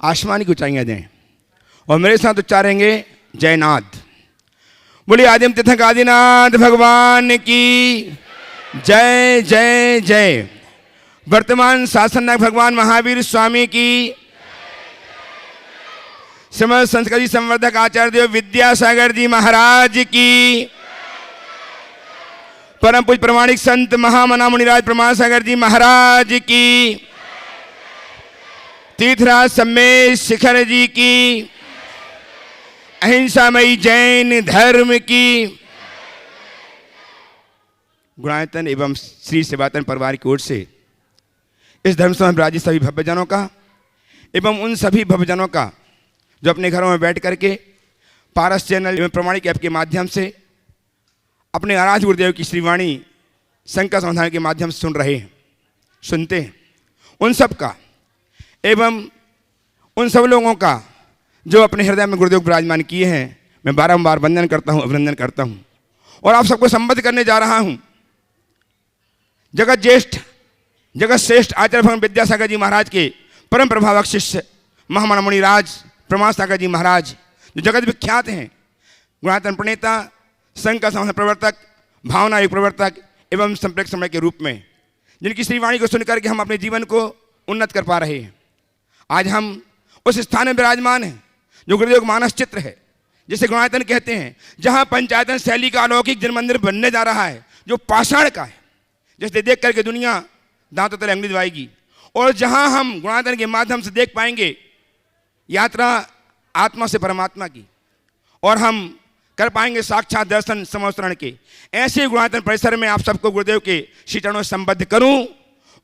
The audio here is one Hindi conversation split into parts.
आसमान की ऊंचाइयां दें और मेरे साथ उच्चारेंगे जयनाथ। बोलिए आदिम तिथक आदिनाथ भगवान की जय जय जय। वर्तमान शासन नायक भगवान महावीर स्वामी की, समस्त संस्कृति संवर्धक आचार्य देव विद्यासागर जी महाराज की, परम पूज्य प्रमाणिक संत महामना मुनिराज प्रमाण सागर जी महाराज की, तीर्थराज सम्मेश शिखर जी की, अहिंसामयी जैन धर्म की, गुणायतन एवं श्री सेवायतन परिवार की ओर से इस धर्मसभा में विराजित सभी भव्यजनों का एवं उन सभी भव्यजनों का जो अपने घरों में बैठ करके पारस चैनल एवं प्रमाणिक ऐप के माध्यम से अपने आराध्य गुरुदेव की श्रीवाणी संकट समाधान के माध्यम से सुनते हैं, उन सब का एवं उन सब लोगों का जो अपने हृदय में गुरुदेव विराजमान किए हैं, मैं बारंबार वंदन करता हूँ, अभिनंदन करता हूँ। और आप सबको संबोधित करने जा रहा हूँ जगत ज्येष्ठ जगत श्रेष्ठ आचार्य भगवान विद्यासागर जी महाराज के परम प्रभावक शिष्य महामना मुनिराज प्रमाण सागर जी महाराज, जो जगत विख्यात हैं, गुणायतन प्रणेता, संकट समाधान प्रवर्तक, भावना युग प्रवर्तक एवं संप्रेक्षक समय के रूप में, जिनकी श्रीवाणी को सुनकर के हम अपने जीवन को उन्नत कर पा रहे हैं। आज हम उस स्थान में विराजमान हैं जो गुरुदेव का मानस चित्र है, जिसे गुणायतन कहते हैं, जहाँ पंचायतन शैली का अलौकिक जन मंदिर बनने जा रहा है, जो पाषाण का है, जिसे देख करके दुनिया दांतों तले अंगुली दबाएगी, और जहाँ हम गुणायतन के माध्यम से देख पाएंगे यात्रा आत्मा से परमात्मा की, और हम कर पाएंगे साक्षात दर्शन समोस्तरण के। ऐसे गुणायतन परिसर में आप सबको गुरुदेव के श्री चरणों से संबद्ध करूं।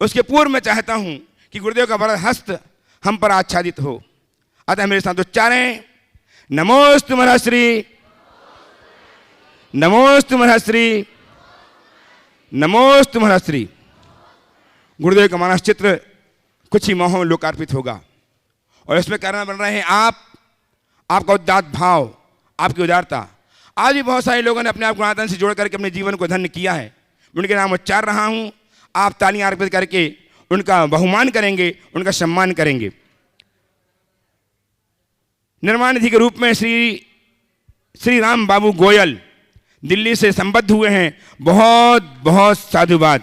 उसके पूर्व मैं चाहता हूं कि गुरुदेव का वरद हस्त हम पर आच्छादित हो। अतः मेरे साथ उच्चारें, नमोस्तु महर्षि, नमोस्तु महर्षि, नमोस्तु महर्षि। गुरुदेव का मानस चित्र कुछ ही माहों में लोकार्पित होगा और इसमें कारण बन रहे हैं आपका उदात्त भाव, आपकी उदारता। आज भी बहुत सारे लोगों ने अपने आप गुणायतन से जोड़ करके अपने जीवन को धन्य किया है। उनके नाम उच्चार रहा हूं, आप तालियां अर्पित करके उनका बहुमान करेंगे, उनका सम्मान करेंगे। निर्माण निधि के रूप में श्री राम बाबू गोयल दिल्ली से संबद्ध हुए हैं, बहुत बहुत साधुवाद।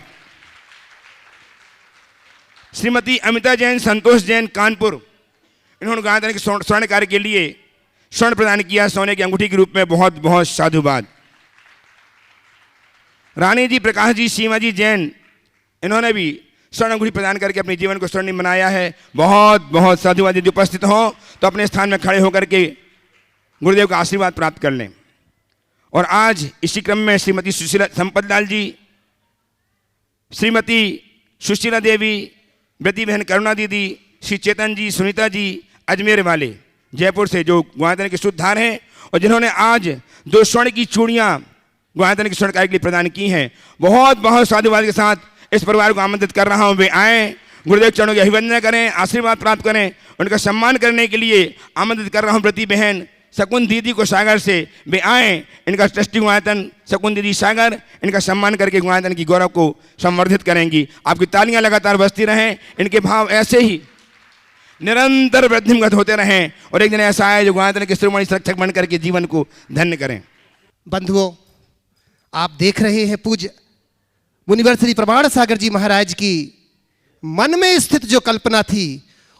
श्रीमती अमिता जैन, संतोष जैन कानपुर, इन्होंने गुणायतन के स्वर्ण कार्य के लिए स्वर्ण प्रदान किया सोने की अंगूठी के रूप में, बहुत बहुत साधुवाद। रानी जी, प्रकाश जी, सीमा जी जैन, इन्होंने भी स्वर्ण अंगूठी प्रदान करके अपने जीवन को स्वर्णिम बनाया है, बहुत बहुत साधुवाद। यदि उपस्थित हो तो अपने स्थान में खड़े होकर के गुरुदेव का आशीर्वाद प्राप्त कर लें। और आज इसी क्रम में श्रीमती सुशीला संपत लाल जी, श्रीमती सुशीला देवी, व्रती बहन करुणा दीदी, श्री चेतन जी, सुनीता जी अजमेर वाले जयपुर से, जो गुणायतन के शुद्धधार हैं और जिन्होंने आज 2 स्वर्ण की चूड़ियाँ गुणायतन के स्वर्ण कार्य के लिए प्रदान की हैं, बहुत बहुत साधुवाद के साथ इस परिवार को आमंत्रित कर रहा हूँ। वे आएँ, गुरुदेव चरणों की अभिवंदना करें, आशीर्वाद प्राप्त करें। उनका सम्मान करने के लिए आमंत्रित कर रहा हूँ व्रती बहन शकुन दीदी को सागर से। वे आएँ, इनका ट्रस्टी गुणायतन शकुन दीदी सागर, इनका सम्मान करके गुणायतन की गौरव को संवर्धित करेंगी। आपकी तालियां लगातार बजती रहें, इनके भाव ऐसे ही निरंतर वृद्धिमगत होते रहें और एक दिन ऐसा आए जो गुणायतन के शिरोमणि संरक्षक बन करके जीवन को धन्य करें। बंधुओं, आप देख रहे हैं पूज्य मुनिवर श्री प्रमाण सागर जी महाराज की मन में स्थित जो कल्पना थी,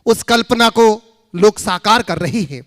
उस कल्पना को लोग साकार कर रहे हैं।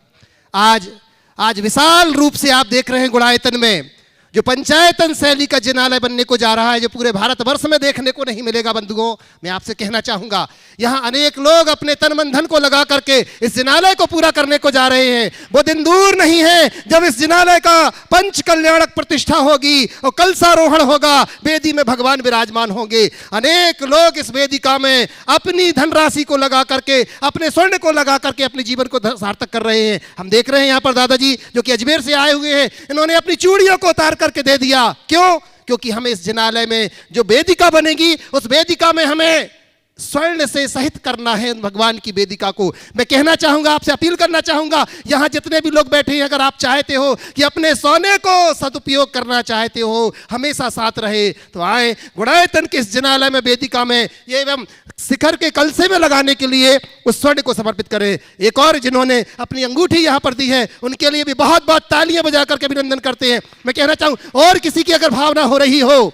आज विशाल रूप से आप देख रहे हैं गुणायतन में जो पंचायतन शैली का जिनालय बनने को जा रहा है, जो पूरे भारतवर्ष में देखने को नहीं मिलेगा। बंधुओं, मैं आपसे कहना चाहूंगा, यहाँ अनेक लोग अपने तन मन धन को लगा करके इस जिनालय को पूरा करने को जा रहे हैं। वो दिन दूर नहीं है जब इस जिनालय का पंच कल्याणक प्रतिष्ठा होगी और कलशारोहण होगा, वेदी में भगवान विराजमान होंगे। अनेक लोग इस वेदिका में अपनी धनराशि को लगा करके, अपने स्वर्ण को लगा करके अपने जीवन को सार्थक कर रहे हैं। हम देख रहे हैं यहाँ पर दादाजी जो कि अजमेर से आए हुए हैं, इन्होंने अपनी चूड़ियों को उतार करके दे दिया। क्यों? क्योंकि हमें इस जिनालय में जो वेदिका बनेगी, उस वेदिका में हमें स्वर्ण से सहित करना है भगवान की वेदिका को। मैं कहना चाहूंगा, आपसे अपील करना चाहूंगा, यहां जितने भी लोग बैठे हैं, अगर आप चाहते हो कि अपने सोने को सदुपयोग करना चाहते हो, हमेशा साथ रहे, तो आए गुणायतन के इस जिनालय में, वेदिका में, ये एवं शिखर के कलसे में लगाने के लिए उस स्वर्ण को समर्पित करें। एक और जिन्होंने अपनी अंगूठी यहां पर दी है, उनके लिए भी बहुत बहुत तालियां बजा करके अभिनंदन करते हैं। मैं कहना चाहूं, और किसी की अगर भावना हो रही हो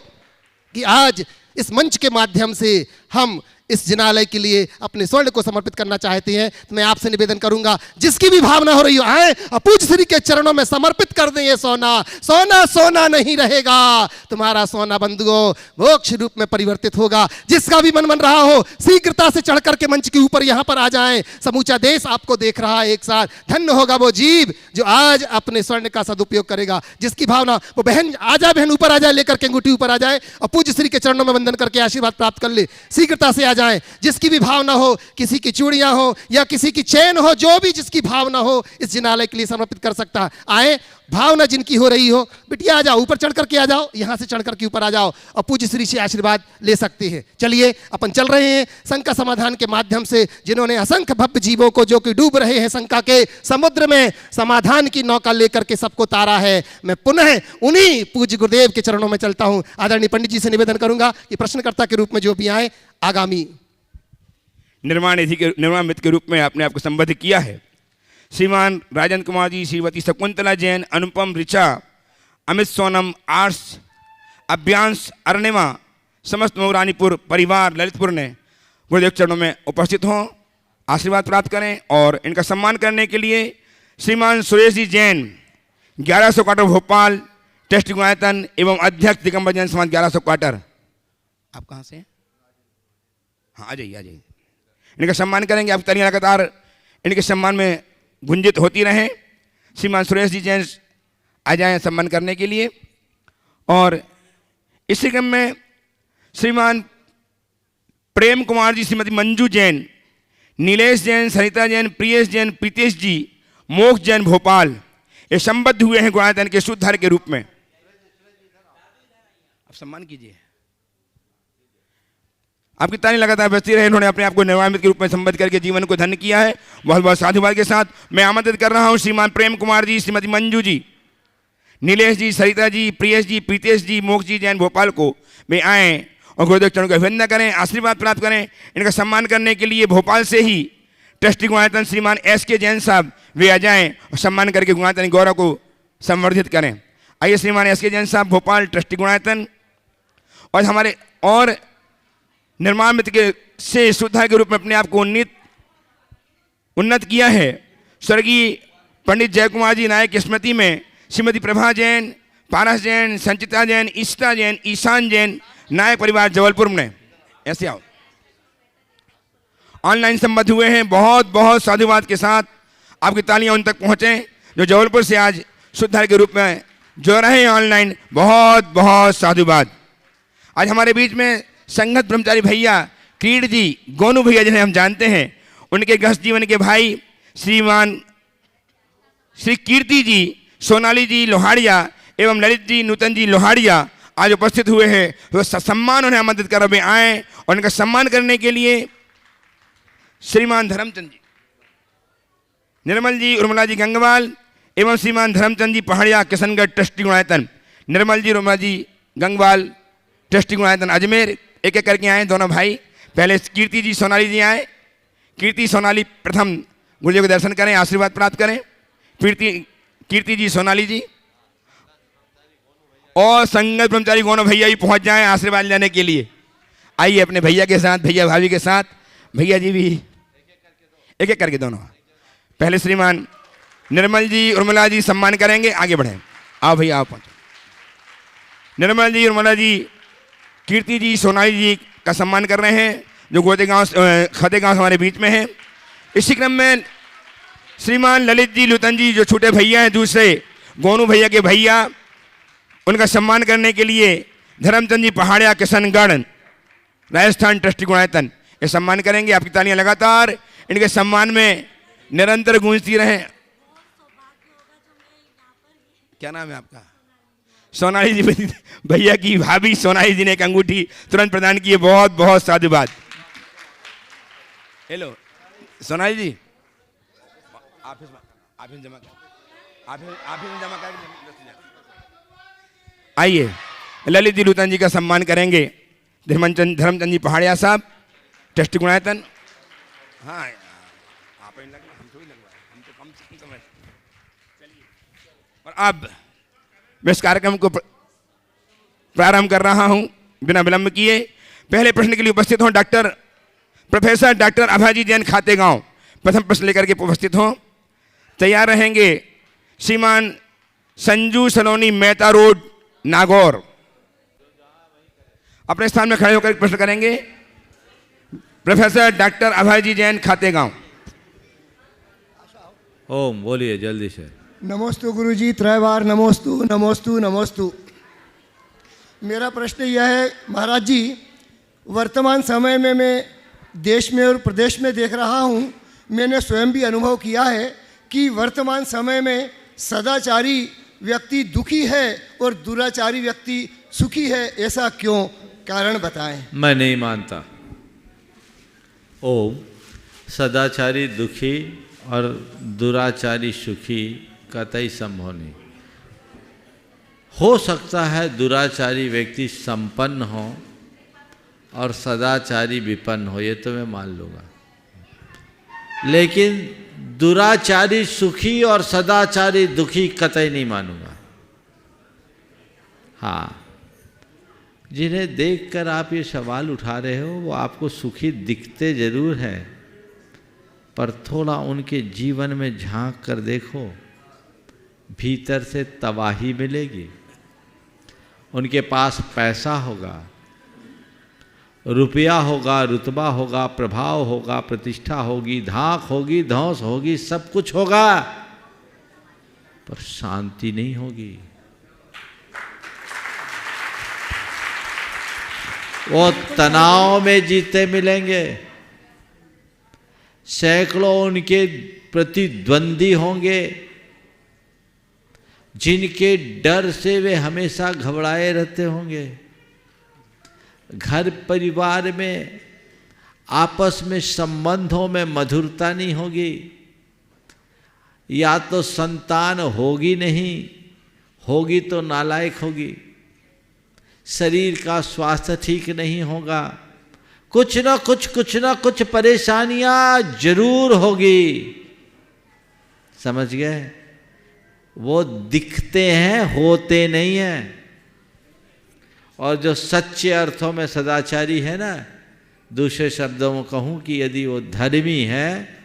कि आज इस मंच के माध्यम से हम इस जिनालय के लिए अपने स्वर्ण को समर्पित करना चाहते हैं, तो मैं आपसे निवेदन करूंगा, जिसकी भी भावना हो रही हो, आए और पूज्य श्री के चरणों में समर्पित कर दें ये सोना। सोना सोना नहीं रहेगा, तुम्हारा सोना बंधुओं मोक्ष रूप में परिवर्तित होगा। जिसका भी मन बन रहा हो, शीघ्रता से चढ़ करके मंच के ऊपर यहां पर आ जाएं। समूचा देश आपको देख रहा है एक साथ। धन्य होगा वो जीव जो आज अपने स्वर्ण का सदुपयोग करेगा। जिसकी भावना, वो बहन आ जाए, बहन ऊपर आ जाए, लेकर के अंगूठी ऊपर आ जाए और पूज्य श्री के चरणों में वंदन करके आशीर्वाद प्राप्त कर ले। शीघ्रता से आ जाए। जिसकी भी भावना हो, किसी की चूड़ियां हो या किसी की चैन हो, जो भी जिसकी भावना हो, इस जिनालय के लिए समर्पित कर सकता है। आए, भावना जिनकी हो रही हो, बिटिया आ जाओ, ऊपर चढ़ करके आ जाओ, यहां से चढ़ करके ऊपर आ जाओ और पूज्य श्री से आशीर्वाद ले सकते हैं। चलिए अपन चल रहे हैं शंका समाधान के माध्यम से। जिन्होंने असंख्य भव्य जीवों को, जो कि डूब रहे हैं शंका के समुद्र में, समाधान की नौका लेकर के सबको तारा है। मैं पुनः उन्हीं पूज्य गुरुदेव के चरणों में चलता हूं। आदरणीय पंडित जी से निवेदन करूंगा कि प्रश्नकर्ता के रूप में जो भी आए, आगामी निर्माण मित्र के रूप में आपने आपको संबोधित किया है। श्रीमान राजेंद्र कुमार जी, श्रीमती शकुंतला जैन, अनुपम ऋचा, अमित सोनम, आर्स अभ्यांश, अरुणिमा, समस्त मऊरानीपुर परिवार ललितपुर ने गुरुदेव चरणों में उपस्थित हों, आशीर्वाद प्राप्त करें। और इनका सम्मान करने के लिए श्रीमान सुरेश जी जैन, 1100 क्वार्टर भोपाल, ट्रस्ट गुणायतन एवं अध्यक्ष दिगंबर जैन समाज 1100 क्वार्टर। आप कहाँ से हैं? हाँ, आ जाइए, आ जाइए। इनका सम्मान करेंगे। आप तालियां लगातार इनके सम्मान में गुंजित होती रहें। श्रीमान सुरेश जी जैन आ जाएं सम्मान करने के लिए। और इसी क्रम में श्रीमान प्रेम कुमार जी, श्रीमती मंजू जैन, नीलेश जैन, सरिता जैन, प्रियेश जैन, प्रीतेश जी, मोक्ष जैन भोपाल, ये संबद्ध हुए हैं गुणायतन के सूत्रधार के रूप में। आप सम्मान कीजिए। आपकी तालियां लगातार बजती रहे। इन्होंने अपने आप को निर्वामित के रूप में संबद्ध करके जीवन को धन्य किया है। बहुत बहुत साधुवाद के साथ मैं आमंत्रित कर रहा हूं श्रीमान प्रेम कुमार जी, श्रीमती मंजू जी, नीलेश जी, सरिता जी, प्रियेश जी, प्रीतेश जी, मोक्ष जी जैन भोपाल को वे आएँ और गुरुदेव चरणों का अभिनंदन करें, आशीर्वाद प्राप्त करें। इनका सम्मान करने के लिए भोपाल से ही ट्रस्टी गुणायतन श्रीमान SK जैन साहब वे आ जाएँ और सम्मान करके गुणायतन गौरव को संवर्धित करें। आइए श्रीमान SK जैन साहब, भोपाल ट्रस्टी गुणायतन। और हमारे और निर्माण मित्र के से सुधा के रूप में अपने आप को उन्नत किया है स्वर्गीय पंडित जय कुमार जी नायक की स्मृति में श्रीमती प्रभा जैन, पारस जैन, संचिता जैन, ईशिता जैन, ईशान जैन, नायक परिवार जबलपुर में। ऐसे आओ, ऑनलाइन संबद्ध हुए हैं। बहुत बहुत साधुवाद के साथ आपकी तालियां उन तक पहुंचे जो जबलपुर से आज सुधार के रूप में जो रहे हैं ऑनलाइन। बहुत बहुत साधुवाद। आज हमारे बीच में संगत ब्रह्मचारी भैया क्रीड जी, गोनू भैया जिन्हें हम जानते हैं, उनके गृहस्थ जीवन के भाई श्रीमान श्री कीर्ति जी, सोनाली जी लोहाड़िया एवं ललित जी, नूतन जी लोहाड़िया आज उपस्थित हुए हैं। वो सम्मान उन्हें आमंत्रित कर रहे आए और उनका सम्मान करने के लिए श्रीमान धर्मचंद जी, निर्मल जी, उर्मिला जी गंगवाल एवं श्रीमान धर्मचंद जी पहाड़िया, किशनगढ़ ट्रस्टी गुणायतन। निर्मल जी, उर्मिला जी गंगवाल, ट्रस्टी गुणायतन अजमेर। एक एक करके आए दोनों भाई। पहले कीर्ति जी, सोनाली जी आए। कीर्ति, सोनाली प्रथम गुरुदेव के दर्शन करें, आशीर्वाद प्राप्त करें। कीर्ति जी, सोनाली जी और संगत ब्रह्मचारी गोनो भैया भी पहुंच जाएं आशीर्वाद लेने के लिए। आइए अपने भैया के साथ, भैया भाभी के साथ, भैया जी भी एक एक करके दोनों। पहले श्रीमान निर्मल जी, उर्मिला जी सम्मान करेंगे, आगे बढ़े। आओ भैया, आओ पहुंचो। निर्मल जी, उर्मिला जी, कीर्ति जी, सोनाली जी का सम्मान कर रहे हैं जो गोदे गांव खदे गांव हमारे बीच में है। इसी क्रम में श्रीमान ललित जी, लुतन जी जो छोटे भैया हैं दूसरे गोनू भैया के भैया, उनका सम्मान करने के लिए धर्मचंद जी पहाड़िया, किशनगढ़ राजस्थान ट्रस्टी गुणायतन ये सम्मान करेंगे। आपकी तालियां लगातार इनके सम्मान में निरंतर गूंजती रहे। क्या नाम है आपका? सोनाली जी, भैया की भाभी सोनाली जी ने एक अंगूठी तुरंत प्रदान की है। बहुत बहुत साधुवाद। हेलो सोनाली जी, ऑफिस जमा कर आइए। ललित जी लूतन जी का सम्मान करेंगे धर्मचंद जी पहाड़िया साहब, ट्रस्टी गुणायतन। हाँ आप ही लगवा, हम थोड़ी लगवा, हम तो कम से कम समय। चलिए, और अब मैं इस कार्यक्रम को प्रारंभ कर रहा हूं बिना विलंब किए। पहले प्रश्न के लिए उपस्थित हों प्रोफेसर डॉक्टर अभयजी जैन खातेगांव, प्रथम प्रश्न लेकर के उपस्थित हों। तैयार रहेंगे श्रीमान संजू सलोनी, मेहता रोड, नागौर। अपने स्थान में खड़े होकर प्रश्न करेंगे प्रोफेसर डॉक्टर अभयजी जैन खातेगांव। ओम बोलिए जल्दी से। नमोस्तु गुरुजी, त्रैवार नमोस्तु नमोस्तु नमोस्तु। मेरा प्रश्न यह है महाराज जी, वर्तमान समय में मैं देश में और प्रदेश में देख रहा हूँ, मैंने स्वयं भी अनुभव किया है कि वर्तमान समय में सदाचारी व्यक्ति दुखी है और दुराचारी व्यक्ति सुखी है। ऐसा क्यों, कारण बताएं। मैं नहीं मानता। ओम, सदाचारी दुखी और दुराचारी सुखी कतई संभव नहीं। हो सकता है दुराचारी व्यक्ति संपन्न हो और सदाचारी विपन्न हो, ये तो मैं मान लूँगा, लेकिन दुराचारी सुखी और सदाचारी दुखी कतई नहीं मानूंगा। हाँ, जिन्हें देखकर आप ये सवाल उठा रहे हो वो आपको सुखी दिखते जरूर हैं, पर थोड़ा उनके जीवन में झांक कर देखो, भीतर से तबाही मिलेगी। उनके पास पैसा होगा, रुपया होगा, रुतबा होगा, प्रभाव होगा, प्रतिष्ठा होगी, धाक होगी, धौंस होगी, सब कुछ होगा, पर शांति नहीं होगी। वो तनाव में जीते मिलेंगे। सैकड़ों उनके प्रतिद्वंदी होंगे जिनके डर से वे हमेशा घबराए रहते होंगे। घर परिवार में आपस में संबंधों में मधुरता नहीं होगी, या तो संतान होगी नहीं, होगी तो नालायक होगी। शरीर का स्वास्थ्य ठीक नहीं होगा, कुछ ना कुछ परेशानियां जरूर होगी। समझ गए? वो दिखते हैं, होते नहीं हैं। और जो सच्चे अर्थों में सदाचारी है ना, दूसरे शब्दों में कहूँ कि यदि वो धर्मी है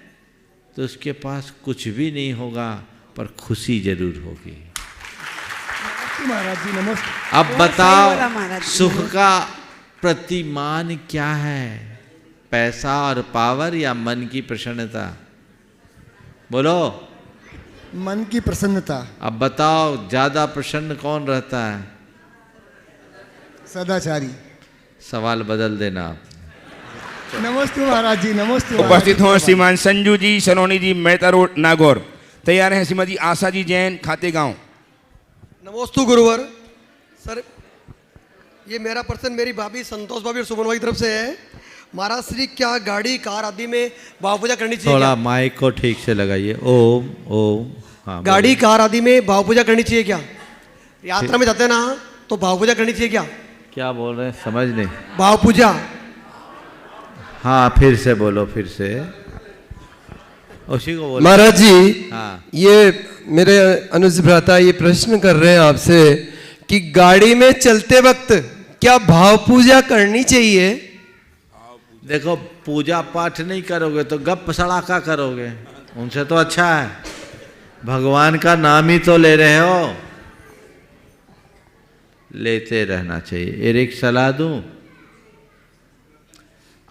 तो उसके पास कुछ भी नहीं होगा, पर खुशी जरूर होगी। महाराज जी नमस्ते। अब बताओ, सुख का प्रतिमान क्या है? पैसा और पावर या मन की प्रसन्नता? बोलो। मन की प्रसन्नता। अब बताओ, ज्यादा प्रसन्न कौन रहता है? सदाचारी। सवाल बदल देना आप। नमस्ते महाराज जी, नमस्ते। उपस्थित हों श्रीमान संजू जी सलोनी जी, मेहता रोड, नागौर। तैयार हैं श्रीमती आशा जी जैन खातेगांव। नमोस्तु गुरुवर। सर, ये मेरा प्रश्न मेरी भाभी संतोष भाभी और सुमन भाई की तरफ से है। महाराज श्री, क्या गाड़ी कार आदि में भाव पूजा करनी चाहिए? थोड़ा माइक को ठीक से लगाइए। ओम ओम। हाँ, गाड़ी कार आदि में भाव पूजा करनी चाहिए क्या? यात्रा में जाते हैं ना, तो भाव पूजा करनी चाहिए क्या? क्या बोल रहे हैं, समझ नहीं। भाव पूजा। हाँ, फिर से बोलो, फिर से उसी को बोलो। महाराज जी, हाँ। ये मेरे अनुज भ्राता ये प्रश्न कर रहे हैं आपसे कि गाड़ी में चलते वक्त क्या भाव पूजा करनी चाहिए? देखो, पूजा पाठ नहीं करोगे तो गप सड़ाका करोगे, उनसे तो अच्छा है भगवान का नाम ही तो ले रहे हो। लेते रहना चाहिए। एक सलाह दूं,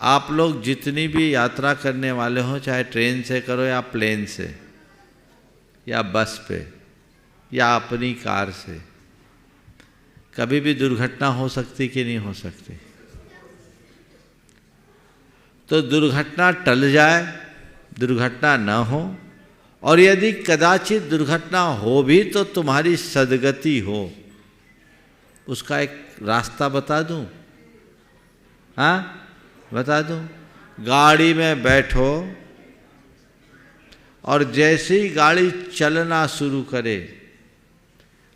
आप लोग जितनी भी यात्रा करने वाले हो, चाहे ट्रेन से करो या प्लेन से या बस पे या अपनी कार से, कभी भी दुर्घटना हो सकती कि नहीं हो सकती? तो दुर्घटना टल जाए, दुर्घटना न हो, और यदि कदाचित दुर्घटना हो भी तो तुम्हारी सदगति हो, उसका एक रास्ता बता दूं? हाँ, बता दूं। गाड़ी में बैठो और जैसे ही गाड़ी चलना शुरू करे,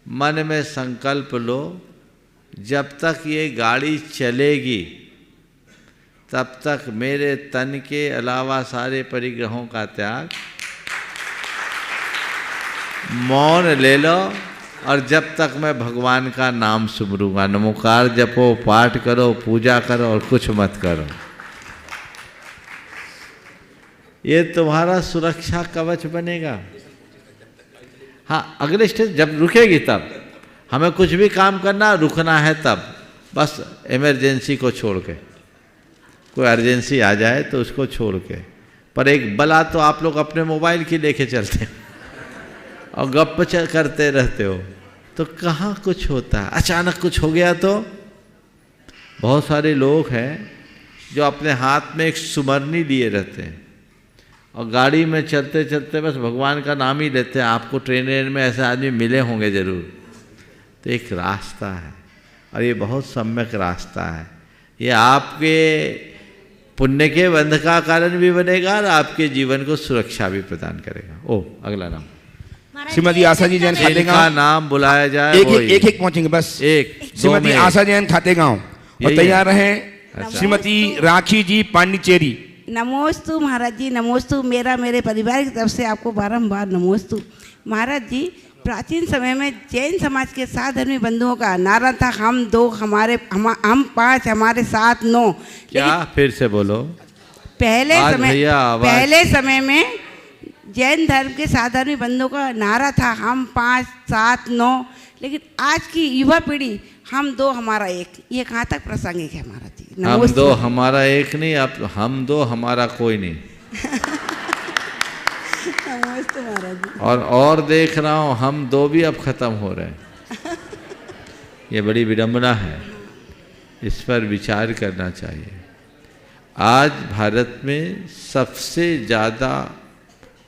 मन में संकल्प लो, जब तक ये गाड़ी चलेगी तब तक मेरे तन के अलावा सारे परिग्रहों का त्याग, मौन ले लो, और जब तक मैं भगवान का नाम सुमरूंगा, नमोकार जपो, पाठ करो, पूजा करो और कुछ मत करो। ये तुम्हारा सुरक्षा कवच बनेगा। हाँ, अगले स्टेज जब रुकेगी तब, हमें कुछ भी काम करना रुकना है तब, बस इमरजेंसी को छोड़ के, कोई अर्जेंसी आ जाए तो उसको छोड़ के। पर एक बला तो आप लोग अपने मोबाइल की लेके चलते हो और गप करते रहते हो, तो कहाँ कुछ होता है। अचानक कुछ हो गया तो बहुत सारे लोग हैं जो अपने हाथ में एक सुमरनी लिए रहते हैं और गाड़ी में चलते चलते बस भगवान का नाम ही लेते हैं। आपको ट्रेन में ऐसे आदमी मिले होंगे ज़रूर। तो एक रास्ता है और ये बहुत सम्यक रास्ता है। ये आपके पुण्य के बंध का कारण भी बनेगा और आपके जीवन को सुरक्षा भी प्रदान करेगा। ओ, अगला नाम श्रीमती आशा जी जैन खातेगांव। जिनका नाम बुलाया जाए एक पहुंचेंगे बस। एक श्रीमती आशा जैन खातेगांव और तैयार रहें श्रीमती राखी जी पांडिचेरी। नमोस्तु महाराज जी, नमोस्तु। मेरे परिवार की तरफ से आपको बारंबार नमोस्तु। महाराज जी, प्राचीन समय में जैन समाज के 7 धर्मी बंधुओं का नारा था, हम 2 हम 5 हमारे 7 9। क्या फिर से बोलो। पहले समय में जैन धर्म के 7 धर्मी बंधुओं का नारा था, हम 5 7 9। लेकिन आज की युवा पीढ़ी हम 2 हमारा 1, ये कहाँ तक प्रासंगिक है महाराज जी? हम 2 हमारा 1 नहीं, अब हम 2 हमारा कोई नहीं। नमस्ते महाराज जी। और देख रहा हूँ हम 2 भी अब खत्म हो रहे हैं। ये बड़ी विडंबना है, इस पर विचार करना चाहिए। आज भारत में सबसे ज़्यादा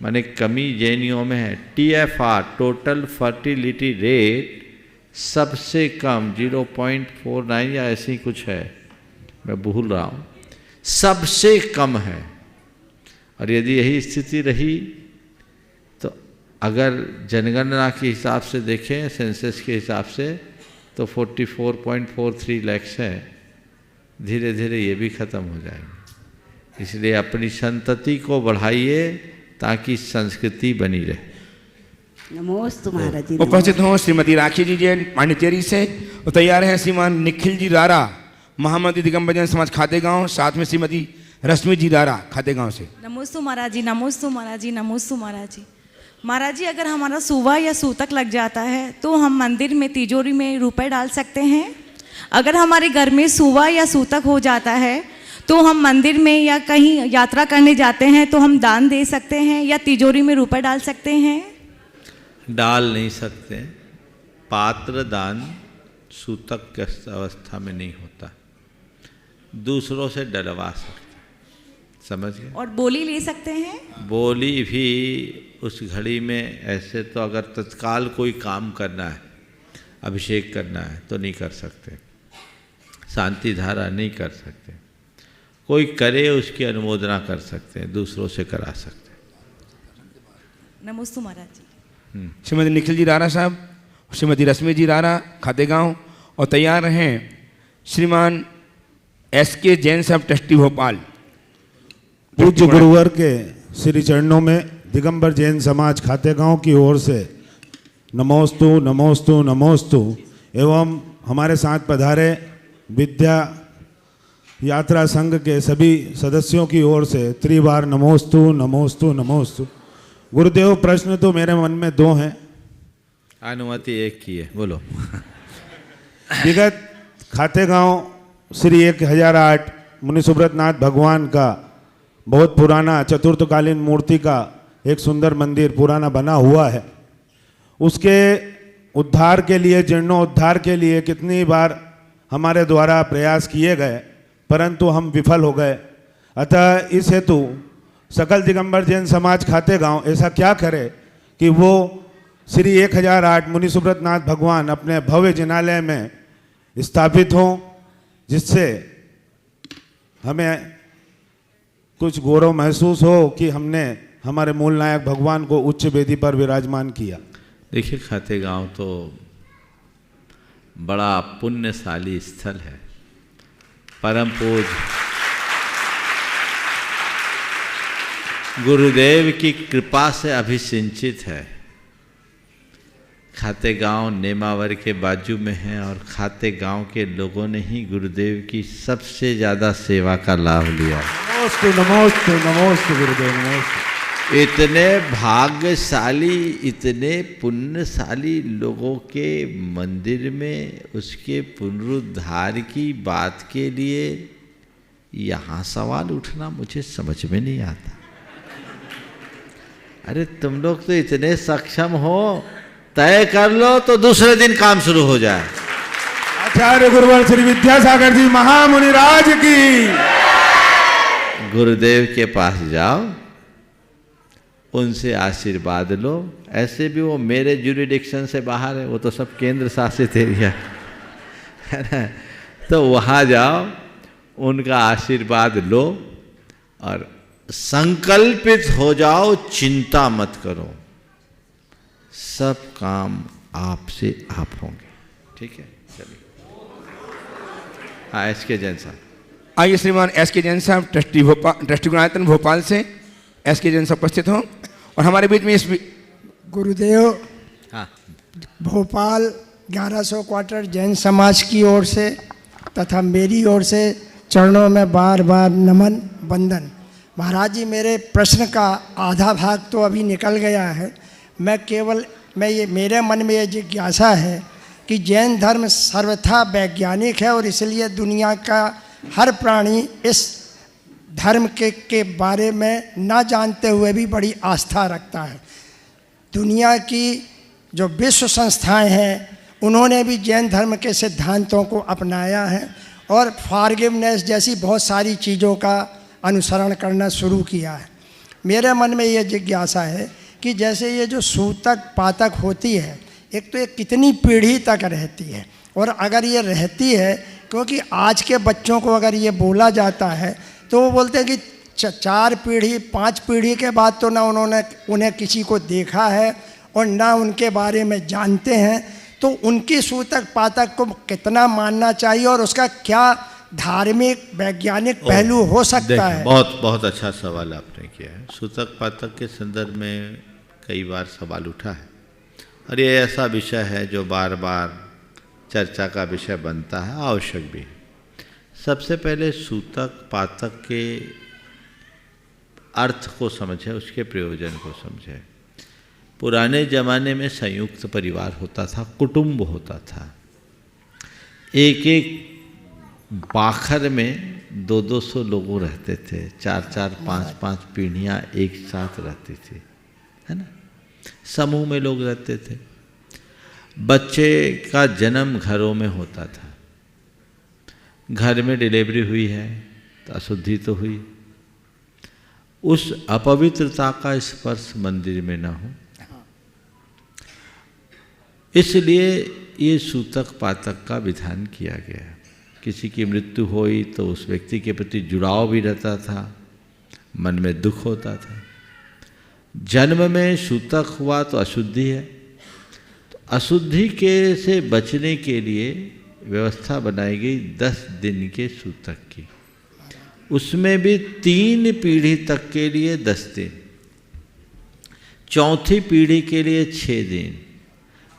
माने कमी जैनियों में है। TFR टोटल फर्टिलिटी रेट सबसे कम 0.49 या ऐसी कुछ है, मैं भूल रहा हूँ, सबसे कम है। और यदि यही स्थिति रही तो अगर जनगणना के हिसाब से देखें, सेंसस के हिसाब से, तो 44.43 लाख है। धीरे धीरे ये भी ख़त्म हो जाएगी। इसलिए अपनी संतति को बढ़ाइए ताकि संस्कृति बनी रहे। नमोस्तु महाराज जी। उपस्थित हों श्रीमती राखी जी जैन पांडिचेरी से और तैयार हैं श्रीमान निखिल जी रारा महामंत्री दिगंबर जैन समाज खातेगांव, साथ में श्रीमती रश्मि जी रारा खातेगांव से। नमोस्तु महाराज जी, नमोस्तु महाराज जी, नमोस्तु महाराज जी। महाराज जी, अगर हमारा सुवा या सूतक लग जाता है तो हम मंदिर में तिजोरी में रुपए डाल सकते हैं। अगर हमारे घर में सुवा या सूतक हो जाता है तो हम मंदिर में या कहीं यात्रा करने जाते हैं तो हम दान दे सकते हैं या तिजोरी में रुपए डाल सकते हैं? डाल नहीं सकते। पात्र दान सूतक की अवस्था में नहीं होता, दूसरों से डलवा सकते, समझ गए? और बोली ले सकते हैं? बोली भी उस घड़ी में ऐसे तो अगर तत्काल कोई काम करना है, अभिषेक करना है तो नहीं कर सकते, शांति धारा नहीं कर सकते। कोई करे उसकी अनुमोदना कर सकते हैं, दूसरों से करा सकते हैं। नमोस्तु महाराज जी। श्रीमती निखिल जी रारा साहब, श्रीमती रश्मि जी रारा खातेगांव और तैयार हैं श्रीमान SK जैन साहब ट्रस्टी भोपाल। पूज्य गुरुवर के श्री चरणों में दिगंबर जैन समाज खातेगांव की ओर से नमोस्तु नमोस्तु नमोस्तु एवं हमारे साथ पधारे विद्या यात्रा संघ के सभी सदस्यों की ओर से त्रिबार नमोस्तु नमोस्तु नमोस्तु। गुरुदेव, प्रश्न तो मेरे मन में 2 हैं। अनुमति 1 की है, बोलो। विगत खातेगांव श्री 1008 मुनि सुब्रत नाथ भगवान का बहुत पुराना चतुर्थकालीन मूर्ति का एक सुंदर मंदिर पुराना बना हुआ है। उसके उद्धार के लिए, जीर्णोद्धार के लिए कितनी बार हमारे द्वारा प्रयास किए गए, परंतु हम विफल हो गए। अतः इस हेतु सकल दिगंबर जैन समाज खातेगांव ऐसा क्या करे कि वो श्री 1008 मुनि सुब्रत नाथ भगवान अपने भव्य जिनालय में स्थापित हों, जिससे हमें कुछ गौरव महसूस हो कि हमने हमारे मूल नायक भगवान को उच्च वेदी पर विराजमान किया। देखिए, खातेगांव तो बड़ा पुण्यशाली स्थल है, परम पूज्य गुरुदेव की कृपा से अभिसिंचित है। खातेगांव नेमावर के बाजू में है और खातेगांव के लोगों ने ही गुरुदेव की सबसे ज़्यादा सेवा का लाभ लिया। नमोस्तु नमोस्तु नमोस्तु गुरुदेव नमोस्तु। इतने भाग्यशाली, इतने पुण्यशाली लोगों के मंदिर में उसके पुनरुद्धार की बात के लिए यहाँ सवाल उठना मुझे समझ में नहीं आता। अरे तुम लोग तो इतने सक्षम हो, तय कर लो तो दूसरे दिन काम शुरू हो जाए। आचार्य गुरुवर श्री विद्यासागर जी महामुनिराज की। गुरुदेव के पास जाओ, उनसे आशीर्वाद लो। ऐसे भी वो मेरे ज्यूरिडिक्शन से बाहर है, वो तो सब केंद्र शासित एरिया है ना। तो वहाँ जाओ, उनका आशीर्वाद लो और संकल्पित हो जाओ, चिंता मत करो, सब काम आपसे आप होंगे। ठीक है, चलिए। हाँ, एस के जैन साहब। आइए श्रीमान एस के जैन साहब, ट्रस्टी गुणायतन भोपाल से एस के जैन साहब उपस्थित हों और हमारे बीच में इस गुरुदेव हाँ, भोपाल 1100 क्वार्टर जैन समाज की ओर से तथा मेरी ओर से चरणों में बार बार नमन वंदन। महाराज जी, मेरे प्रश्न का आधा भाग तो अभी निकल गया है। मेरे मन में ये जिज्ञासा है कि जैन धर्म सर्वथा वैज्ञानिक है और इसलिए दुनिया का हर प्राणी इस धर्म के बारे में ना जानते हुए भी बड़ी आस्था रखता है। दुनिया की जो विश्व संस्थाएं हैं उन्होंने भी जैन धर्म के सिद्धांतों को अपनाया है और फॉरगिवनेस जैसी बहुत सारी चीज़ों का अनुसरण करना शुरू किया है। मेरे मन में ये जिज्ञासा है कि जैसे ये जो सूतक पातक होती है, एक तो ये कितनी पीढ़ी तक रहती है, और अगर ये रहती है, क्योंकि आज के बच्चों को अगर ये बोला जाता है तो वो बोलते हैं कि 4 पीढ़ी 5 पीढ़ी के बाद तो ना उन्हें किसी को देखा है और ना उनके बारे में जानते हैं, तो उनकी सूतक पातक को कितना मानना चाहिए और उसका क्या धार्मिक वैज्ञानिक पहलू हो सकता है? बहुत बहुत अच्छा सवाल आपने किया है। सूतक पातक के संदर्भ में कई बार सवाल उठा है और ये ऐसा विषय है जो बार बार चर्चा का विषय बनता है, आवश्यक भी है। सबसे पहले सूतक पातक के अर्थ को समझे, उसके प्रयोजन को समझे। पुराने ज़माने में संयुक्त परिवार होता था, कुटुंब होता था। एक एक बाखर में 200-200 लोग रहते थे, 4-4, 5-5 पीढ़ियाँ एक साथ रहती थी, है ना। समूह में लोग रहते थे। बच्चे का जन्म घरों में होता था। घर में डिलीवरी हुई है तो अशुद्धि तो हुई, उस अपवित्रता का स्पर्श मंदिर में ना हो, इसलिए ये सूतक पातक का विधान किया गया। किसी की मृत्यु हुई तो उस व्यक्ति के प्रति जुड़ाव भी रहता था, मन में दुख होता था। जन्म में सूतक हुआ तो अशुद्धि है, तो अशुद्धि के से बचने के लिए व्यवस्था बनाई गई 10 दिन के सूतक की। उसमें भी 3 पीढ़ी तक के लिए 10 दिन, चौथी पीढ़ी के लिए 6 दिन,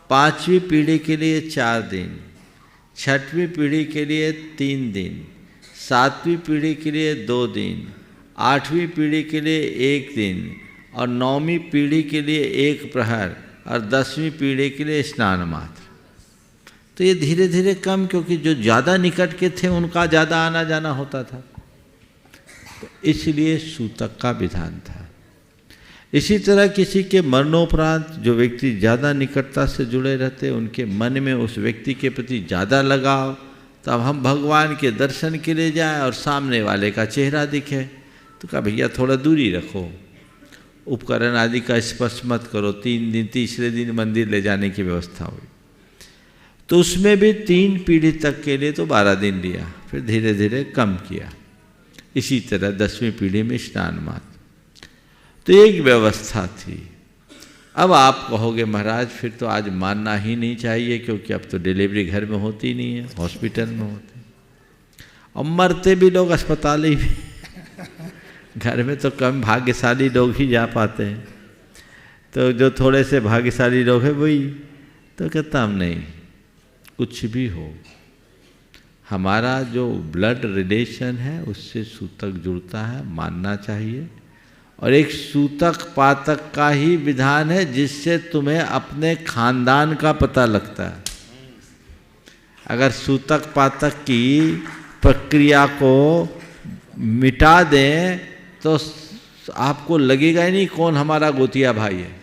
5वीं पीढ़ी के लिए 4 दिन, 6वीं पीढ़ी के लिए 3 दिन, 7वीं पीढ़ी के लिए 2 दिन, 8वीं पीढ़ी के लिए 1 दिन और 9वीं पीढ़ी के लिए 1 प्रहर और 10वीं पीढ़ी के लिए स्नान मात्र। तो ये धीरे धीरे कम, क्योंकि जो ज़्यादा निकट के थे उनका ज़्यादा आना जाना होता था, तो इसलिए सूतक का विधान था। इसी तरह किसी के मरणोपरांत जो व्यक्ति ज़्यादा निकटता से जुड़े रहते, उनके मन में उस व्यक्ति के प्रति ज़्यादा लगाव, तब हम भगवान के दर्शन के लिए जाएं और सामने वाले का चेहरा दिखे तो कहा भैया थोड़ा दूरी रखो, उपकरण आदि का स्पर्श मत करो। 3 दिन, तीसरे दिन मंदिर ले जाने की व्यवस्था हुई। तो उसमें भी 3 पीढ़ी तक के लिए तो 12 दिन लिया, फिर धीरे धीरे कम किया। इसी तरह 10वीं पीढ़ी में स्नान मात्र। तो एक व्यवस्था थी। अब आप कहोगे महाराज फिर तो आज मानना ही नहीं चाहिए, क्योंकि अब तो डिलीवरी घर में होती नहीं है, हॉस्पिटल में होती है, और मरते भी लोग अस्पताल ही में घर में तो कम भाग्यशाली लोग ही जा पाते हैं। तो जो थोड़े से भाग्यशाली लोग हैं वही तो कहता हम नहीं, कुछ भी हो हमारा जो ब्लड रिलेशन है उससे सूतक जुड़ता है, मानना चाहिए। और एक सूतक पातक का ही विधान है जिससे तुम्हें अपने खानदान का पता लगता है। अगर सूतक पातक की प्रक्रिया को मिटा दें तो आपको लगेगा ही नहीं कौन हमारा गोतिया भाई है,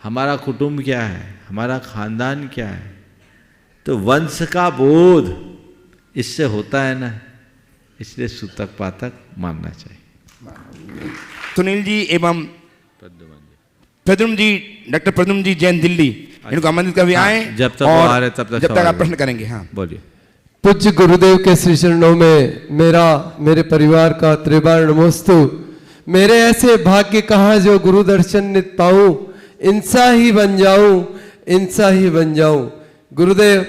हमारा कुटुंब क्या है, हमारा खानदान क्या है। तो वंश का बोध इससे होता है ना, इसलिए सूतक पातक मानना चाहिए। सुनील जी एवं प्रद्युम्न जी, डॉक्टर प्रद्युम्न जी जैन दिल्ली, इनको आमंत्रित कर आए। जब तक वो आ रहे तब तक आप प्रश्न करेंगे। हाँ बोलिए। पूज्य गुरुदेव के श्री चरणों में मेरे परिवार का त्रिबार नमोस्तु। मेरे ऐसे भाग्य कहाँ जो गुरु दर्शन नित पाऊं, इंसा ही बन जाऊं, इंसा ही बन जाऊं। गुरुदेव,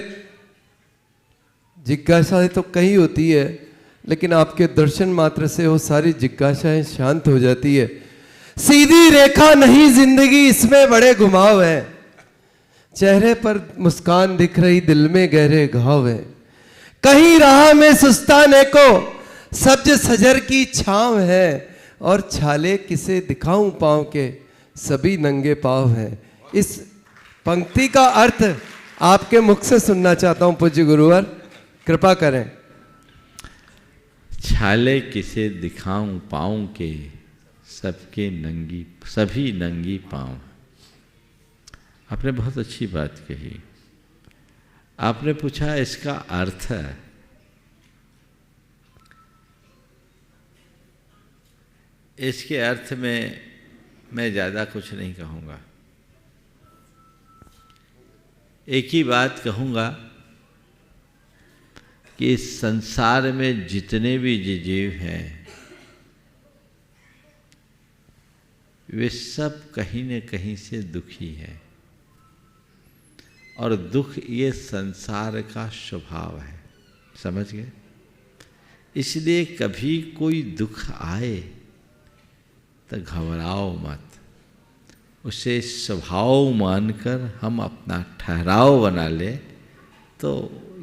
जिज्ञासाएं तो कई होती है, लेकिन आपके दर्शन मात्र से वो सारी जिज्ञासाएं शांत हो जाती है। सीधी रेखा नहीं जिंदगी, इसमें बड़े घुमाव है। चेहरे पर मुस्कान दिख रही, दिल में गहरे घाव है। कहीं राह में सुस्ताने को सब्ज सजर की छांव है, और छाले किसे दिखाऊं पांव के, सभी नंगे पांव हैं। इस पंक्ति का अर्थ आपके मुख से सुनना चाहता हूं पूज्य गुरुवर, कृपा करें। छाले किसे दिखाऊं पाऊं के, सभी नंगी पांव। आपने बहुत अच्छी बात कही। आपने पूछा इसका अर्थ है। इसके अर्थ में मैं ज़्यादा कुछ नहीं कहूँगा, एक ही बात कहूँगा कि इस संसार में जितने भी जीव हैं वे सब कहीं न कहीं से दुखी हैं, और दुख ये संसार का स्वभाव है, समझ गए। इसलिए कभी कोई दुख आए तो घबराओ मत, उसे स्वभाव मानकर हम अपना ठहराव बना ले तो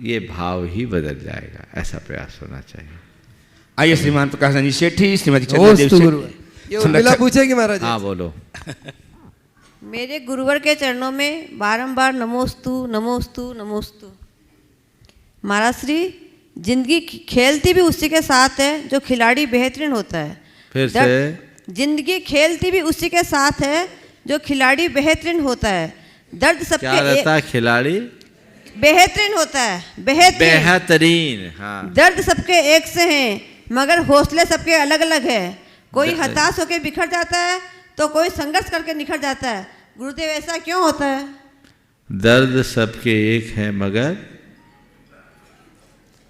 ये भाव ही बदल जाएगा। ऐसा प्रयास होना चाहिए। आइए श्रीमान प्रकाश जी सेठी, श्रीमती पूछेगी महाराज। हाँ बोलो। मेरे गुरुवर के चरणों में बारंबार नमोस्तु नमोस्तु नमोस्तु। महाराज श्री, जिंदगी खेलती भी उसी के साथ है जो खिलाड़ी बेहतरीन होता है। फिर से, जिंदगी खेलती भी उसी के साथ है जो खिलाड़ी बेहतरीन होता है। दर्द सबके क्या रहता है? खिलाड़ी बेहतरीन होता है, बेहतरीन। हाँ। दर्द सबके एक से हैं, मगर हौसले सबके अलग अलग है। कोई हताश होकर बिखर जाता है तो कोई संघर्ष करके निखर जाता है। गुरुदेव, ऐसा क्यों होता है? दर्द सबके एक है मगर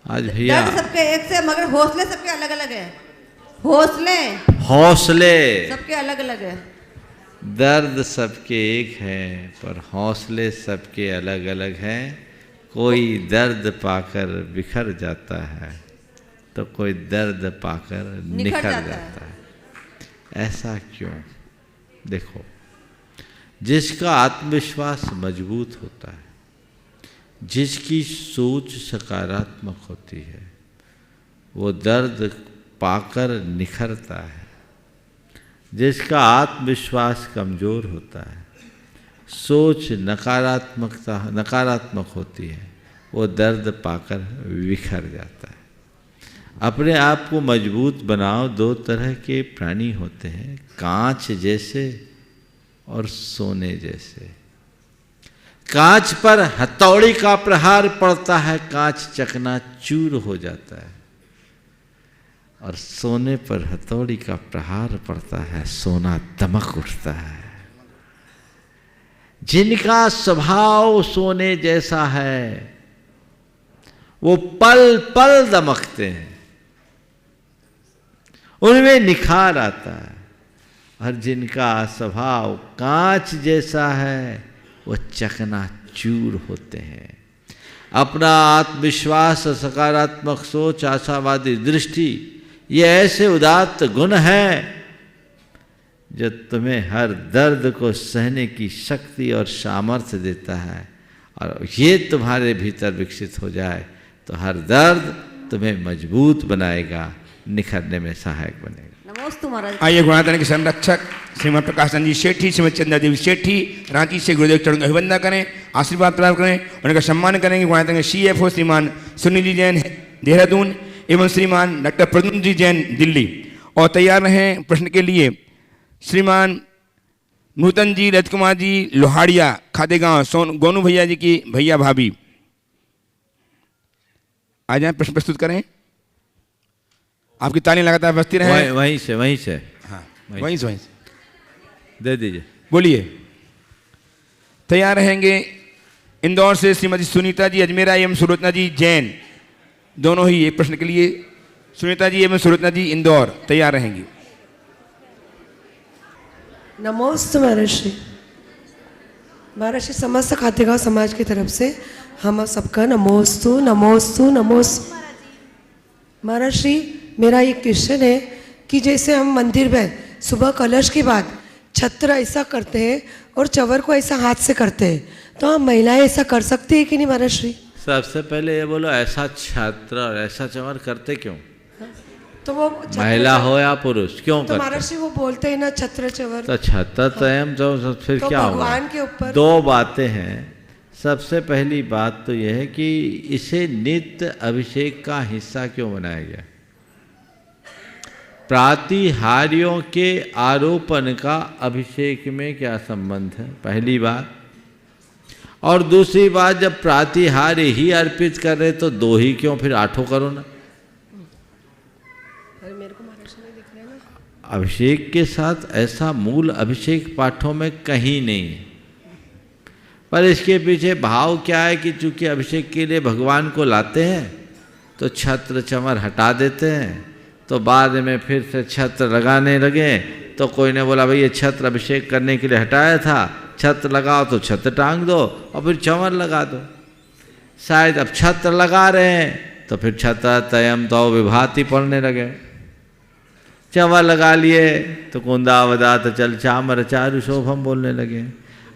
आज भैया, दर्द सबके एक से मगर हौसले सबके अलग अलग है। हौसले सबके अलग अलग है। दर्द सबके एक है पर हौसले सबके अलग अलग हैं। कोई दर्द पाकर बिखर जाता है तो कोई दर्द पाकर निखर जाता है। ऐसा क्यों? देखो, जिसका आत्मविश्वास मजबूत होता है, जिसकी सोच सकारात्मक होती है, वो दर्द पाकर निखरता है। जिसका आत्मविश्वास कमज़ोर होता है, सोच नकारात्मक होती है, वो दर्द पाकर बिखर जाता है। अपने आप को मजबूत बनाओ। दो तरह के प्राणी होते हैं, कांच जैसे और सोने जैसे। कांच पर हथौड़ी का प्रहार पड़ता है, कांच चकनाचूर हो जाता है, और सोने पर हथौड़ी का प्रहार पड़ता है, सोना दमक उठता है। जिनका स्वभाव सोने जैसा है वो पल पल दमकते हैं। उनमें निखार आता है। और जिनका स्वभाव कांच जैसा है वो चकनाचूर होते हैं। अपना आत्मविश्वास, सकारात्मक सोच, आशावादी दृष्टि, ये ऐसे उदात्त गुण हैं जो तुम्हें हर दर्द को सहने की शक्ति और सामर्थ्य देता है। और ये तुम्हारे भीतर विकसित हो जाए तो हर दर्द तुम्हें मजबूत बनाएगा, निखरने में सहायक बनेगा। नमोस्तु महाराज। आइए गुणातन के संरक्षक श्रीमद प्रकाशन जी सेठी, श्रीमद चंद्रा देवी सेठी रांची से गुरुदेव चरण का अभिवंदन करें, आशीर्वाद प्राप्त करें, उनका सम्मान करेंगे। गुणातन के CFO श्रीमान सुनील जी जैन देहरादून एवं श्रीमान डॉक्टर प्रद्युम्न जी जैन दिल्ली। और तैयार रहें प्रश्न के लिए श्रीमान नूतन जी, रज कुमार जी लोहाड़िया खातेगांव, गोनू भैया जी की भैया भाभी आ जाए, प्रश्न प्रस्तुत करें। आपकी तालियां लगातार बजती रहे। वहीं से हाँ, वहीं से दे दीजिए। बोलिए। तैयार रहेंगे इंदौर से श्रीमती सुनीता जी अजमेरा एवं सुलोचना जी जैन, दोनों ही एक प्रश्न के लिए। सुनीता जी एवं सुलोचना जी इंदौर तैयार रहेंगी। नमोस्तु महर्षि। महर्षि समस्त खातेगांव समाज की तरफ से हम सबका नमोस्तु नमोस्तु नमोस्तु। महर्षि मेरा एक क्वेश्चन है कि जैसे हम मंदिर में सुबह कलश के बाद छत्र ऐसा करते हैं और चवर को ऐसा हाथ से करते हैं, तो हम महिलाएं ऐसा कर सकती है कि नहीं महर्षि? सबसे पहले ये बोलो, ऐसा छत्र और ऐसा चवर करते क्यों? तो वो महिला हो या पुरुष क्यों तो करते? महर्षि वो बोलते हैं ना छत्र चवर, तो छत्र तो फिर तो क्या होगा? भगवान के ऊपर दो बातें हैं। सबसे पहली बात तो यह है कि इसे नित्य अभिषेक का हिस्सा क्यों बनाया गया? प्रातिहार्यों के आरोपण का अभिषेक में क्या संबंध है, पहली बात। और दूसरी बात, जब प्रातिहार्य ही अर्पित कर रहे तो दो ही क्यों, फिर आठों करो ना। अभिषेक के साथ ऐसा मूल अभिषेक पाठों में कहीं नहीं है, पर इसके पीछे भाव क्या है कि चूंकि अभिषेक के लिए भगवान को लाते हैं तो छत्र चमर हटा देते हैं, तो बाद में फिर से छत्र लगाने लगे तो कोई ने बोला भाई ये छत्र अभिषेक करने के लिए हटाया था, छत्र लगाओ तो छत्र टांग दो और फिर चमर लगा दो। शायद अब छत्र लगा रहे हैं तो फिर छत्र तयम तो विभाति पढ़ने लगे, चमर लगा लिए तो कुंदावदात चल चामर चारु शोभम बोलने लगे।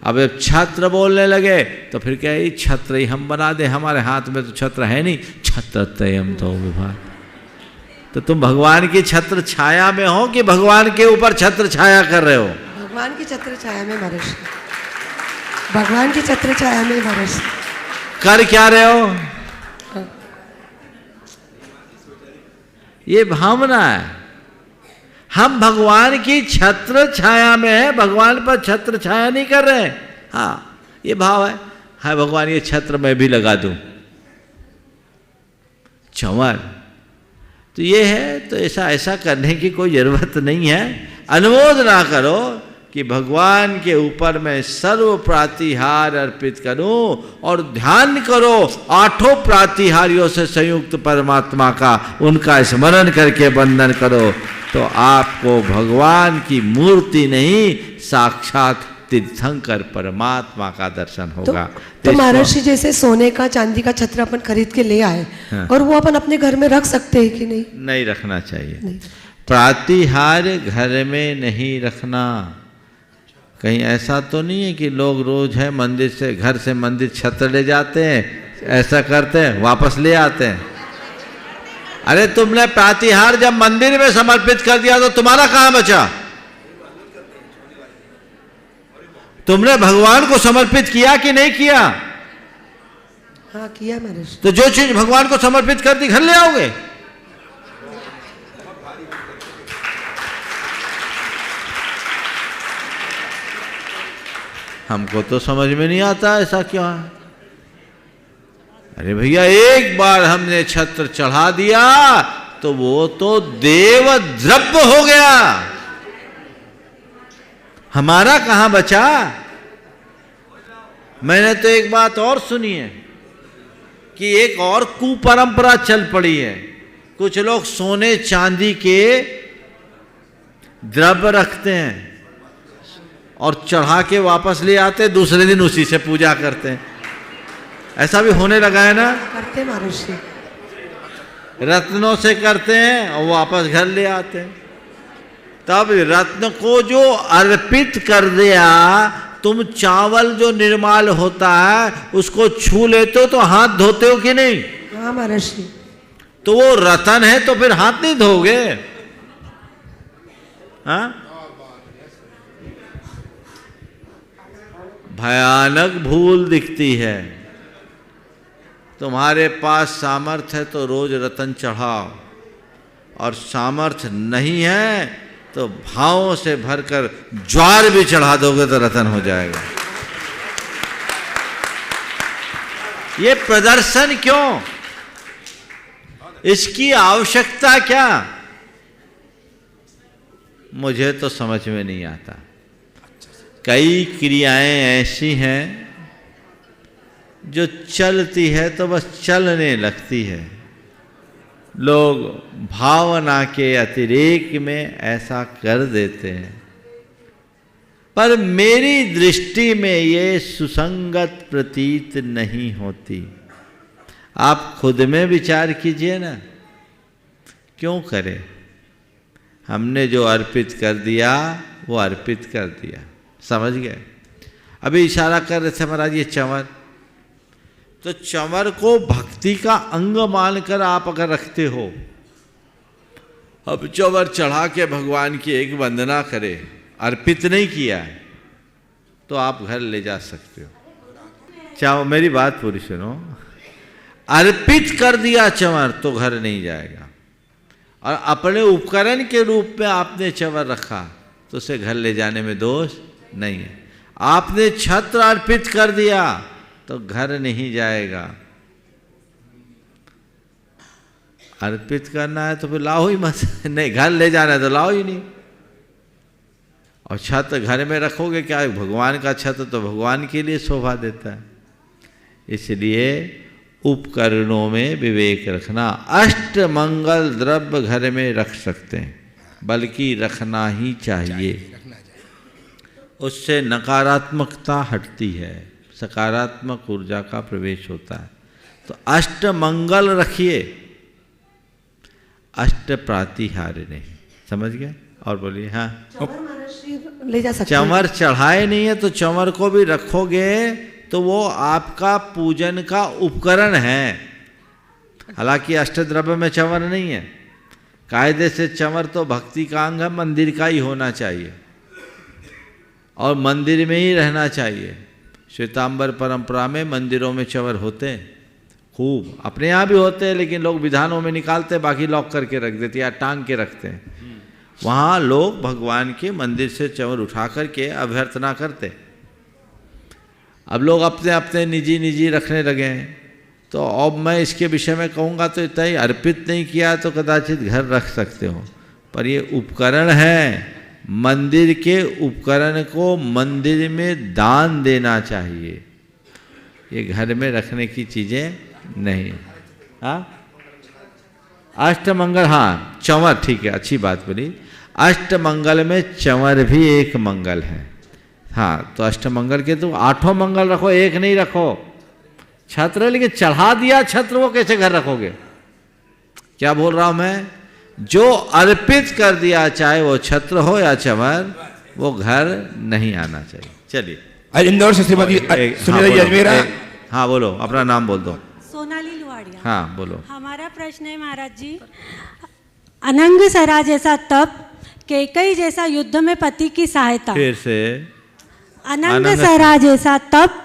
अब जब छत्र बोलने लगे तो फिर क्या ये छत्र ही हम बना दे, हमारे हाथ में तो छत्र है नहीं, छत्र तयम तो विभाति। तो तुम भगवान की छत्र छाया में हो कि भगवान के ऊपर छत्र छाया कर रहे हो? भगवान की छत्र छाया में महर्षि, भगवान की छत्र छाया में महर्षि। कर क्या रहे हो? ये भावना है। हम भगवान की छत्र छाया में है, भगवान पर छत्र छाया नहीं कर रहे हैं। हाँ, ये भाव है, हाय भगवान ये छत्र मैं भी लगा दूं, चमर तो ये है। तो ऐसा करने की कोई जरूरत नहीं है। अनुमोद ना करो कि भगवान के ऊपर मैं सर्व प्रातिहार अर्पित करूं और ध्यान करो आठों प्रातिहारियों से संयुक्त परमात्मा का, उनका स्मरण करके वंदन करो, तो आपको भगवान की मूर्ति नहीं साक्षात तीर्थंकर परमात्मा का दर्शन होगा। तो महर्षि जैसे सोने का चांदी का छत्र अपन खरीद के ले आए, हाँ। और वो अपन अपने घर में रख सकते हैं कि नहीं? नहीं रखना चाहिए। प्रातिहार घर में नहीं रखना। कहीं ऐसा तो नहीं है कि लोग रोज है मंदिर से, घर से मंदिर छत्र ले जाते हैं, ऐसा करते हैं वापस ले आते हैं। अरे तुमने प्रातिहार जब मंदिर में समर्पित कर दिया तो तुम्हारा कहां बचा? तुमने भगवान को समर्पित किया कि नहीं किया? हाँ किया महर्षि। तो जो चीज भगवान को समर्पित कर दी घर ले आओगे। हमको तो समझ में नहीं आता ऐसा क्या है। अरे भैया एक बार हमने छत्र चढ़ा दिया तो वो तो देव द्रव्य हो गया, हमारा कहां बचा? मैंने तो एक बात और सुनी है कि एक और कुपरंपरा चल पड़ी है। कुछ लोग सोने चांदी के द्रव्य रखते हैं और चढ़ा के वापस ले आते, दूसरे दिन उसी से पूजा करते हैं। ऐसा भी होने लगा है ना? करते महर्षि। रत्नों से करते हैं और वापस घर ले आते हैं। तब रत्न को जो अर्पित कर दिया, तुम चावल जो निर्माल होता है उसको छू लेते हो तो हाथ धोते हो कि नहीं? हाँ महर्षि। तो वो रतन है तो फिर हाथ नहीं धोगे? हाँ, भयानक भूल दिखती है। तुम्हारे पास सामर्थ्य है तो रोज रतन चढ़ाओ, और सामर्थ्य नहीं है तो भावों से भरकर ज्वार भी चढ़ा दोगे तो रतन हो जाएगा। ये प्रदर्शन क्यों? इसकी आवश्यकता क्या? मुझे तो समझ में नहीं आता। कई क्रियाएं ऐसी हैं जो चलती है तो बस चलने लगती है। लोग भावना के अतिरेक में ऐसा कर देते हैं, पर मेरी दृष्टि में ये सुसंगत प्रतीत नहीं होती। आप खुद में विचार कीजिए ना, क्यों करें? हमने जो अर्पित कर दिया वो अर्पित कर दिया, समझ गए? अभी इशारा कर रहे थे महाराज ये चंवर, तो चंवर को भक्ति का अंग मानकर आप अगर रखते हो, अब चंवर चढ़ा के भगवान की एक वंदना करे, अर्पित नहीं किया है, तो आप घर ले जा सकते हो। चाहो मेरी बात पूरी सुनो, अर्पित कर दिया चंवर तो घर नहीं जाएगा, और अपने उपकरण के रूप में आपने चंवर रखा तो उसे घर ले जाने में दोष नहीं है। आपने छत्र अर्पित कर दिया तो घर नहीं जाएगा। अर्पित करना है तो फिर लाओ ही मत, नहीं घर ले जाना है तो लाओ ही नहीं। और छत्र घर में रखोगे क्या? भगवान का छत्र तो भगवान के लिए शोभा देता है। इसलिए उपकरणों में विवेक रखना। अष्ट मंगल द्रव्य घर में रख सकते हैं, बल्कि रखना ही चाहिए। उससे नकारात्मकता हटती है, सकारात्मक ऊर्जा का प्रवेश होता है। तो अष्ट मंगल रखिए, अष्ट प्रातिहार्य नहीं। समझ गए? और बोलिए। हाँ, ले जा सकते हैं। चंवर चढ़ाए नहीं है तो चंवर को भी रखोगे तो वो आपका पूजन का उपकरण है। हालांकि अष्टद्रव्य में चंवर नहीं है, कायदे से चंवर तो भक्ति का अंग है, मंदिर का ही होना चाहिए और मंदिर में ही रहना चाहिए। श्वेतांबर परंपरा में मंदिरों में चंवर होते हैं, खूब अपने यहाँ भी होते हैं, लेकिन लोग विधानों में निकालते, बाकी लॉक करके रख देते या टांग के रखते हैं। वहाँ लोग भगवान के मंदिर से चंवर उठा करके अभ्यर्थना करते। अब लोग अपने अपने निजी रखने लगे हैं। तो अब मैं इसके विषय में कहूँगा तो इतना ही, अर्पित नहीं किया तो कदाचित घर रख सकते हो, पर ये उपकरण है। मंदिर के उपकरण को मंदिर में दान देना चाहिए, ये घर में रखने की चीज़ें नहीं। हाँ, अष्टमंगल, हाँ चंवर, ठीक है, अच्छी बात बोली। अष्टमंगल में चंवर भी एक मंगल है। हाँ, तो अष्टमंगल के तो 8 मंगल रखो, एक नहीं रखो। छत्र लेकिन चढ़ा दिया छत्र, वो कैसे घर रखोगे? क्या बोल रहा हूं मैं? जो अर्पित कर दिया, चाहे वो छत्र हो या चंवर, वो घर नहीं आना चाहिए। चलिए, इंदौर से श्रीमती सुनीता जी अजमेरा। हाँ बोलो, अपना नाम बोल दो। सोनाली लुहाड़िया। हाँ बोलो। हमारा प्रश्न है महाराज जी, अनंग सरा जैसा तप, कैकई जैसा युद्ध में पति की सहायता। फिर से। अनंग सरा जैसा तप,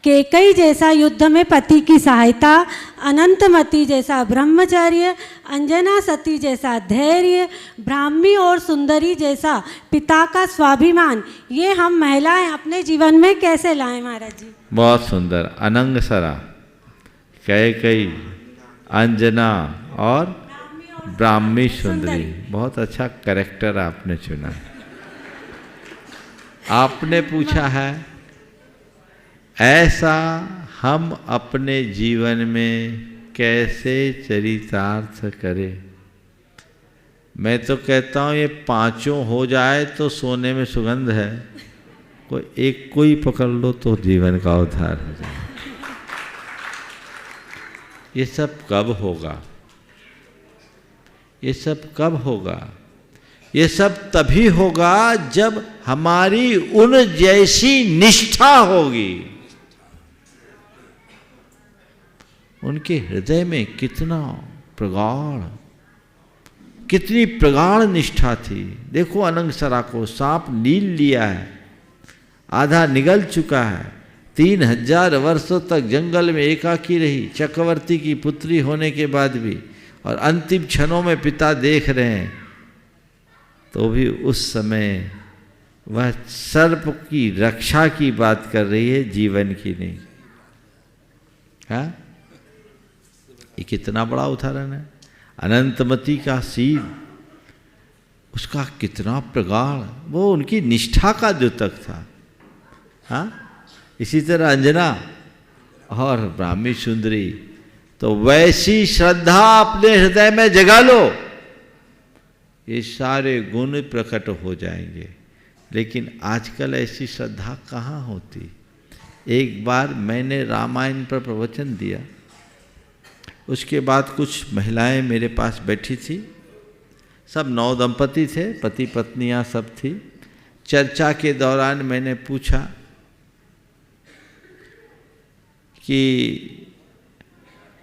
कैकई जैसा युद्ध में पति की सहायता, अनंतमती जैसा ब्रह्मचर्य, अंजना सती जैसा धैर्य, ब्राह्मी और सुंदरी जैसा पिता का स्वाभिमान, ये हम महिलाएं अपने जीवन में कैसे लाएं महाराज जी? बहुत सुंदर। अनंग सरा, कैकई, अंजना और ब्राह्मी सुंदरी, बहुत अच्छा कैरेक्टर आपने चुना। आपने पूछा है ऐसा हम अपने जीवन में कैसे चरितार्थ करें। मैं तो कहता हूँ ये पांचों हो जाए तो सोने में सुगंध है, कोई एक कोई पकड़ लो तो जीवन का उद्धार हो जाए। ये सब कब होगा? ये सब कब होगा? ये सब तभी होगा जब हमारी उन जैसी निष्ठा होगी। उनके हृदय में कितनी प्रगाढ़ निष्ठा थी। देखो अनंगसरा को सांप नील लिया है, आधा निगल चुका है, 3000 वर्षों तक जंगल में एकाकी रही, चक्रवर्ती की पुत्री होने के बाद भी, और अंतिम क्षणों में पिता देख रहे हैं तो भी उस समय वह सर्प की रक्षा की बात कर रही है, जीवन की नहीं। हाँ, ये कितना बड़ा उदाहरण है। अनंतमती का सील, उसका कितना प्रगाढ़, वो उनकी निष्ठा का द्योतक था। हाँ, इसी तरह अंजना और ब्राह्मी सुंदरी, तो वैसी श्रद्धा अपने हृदय में जगा लो, ये सारे गुण प्रकट हो जाएंगे। लेकिन आजकल ऐसी श्रद्धा कहाँ होती। एक बार मैंने रामायण पर प्रवचन दिया, उसके बाद कुछ महिलाएं मेरे पास बैठी थी, सब 9 दंपति थे, पति पत्नियां सब थी। चर्चा के दौरान मैंने पूछा कि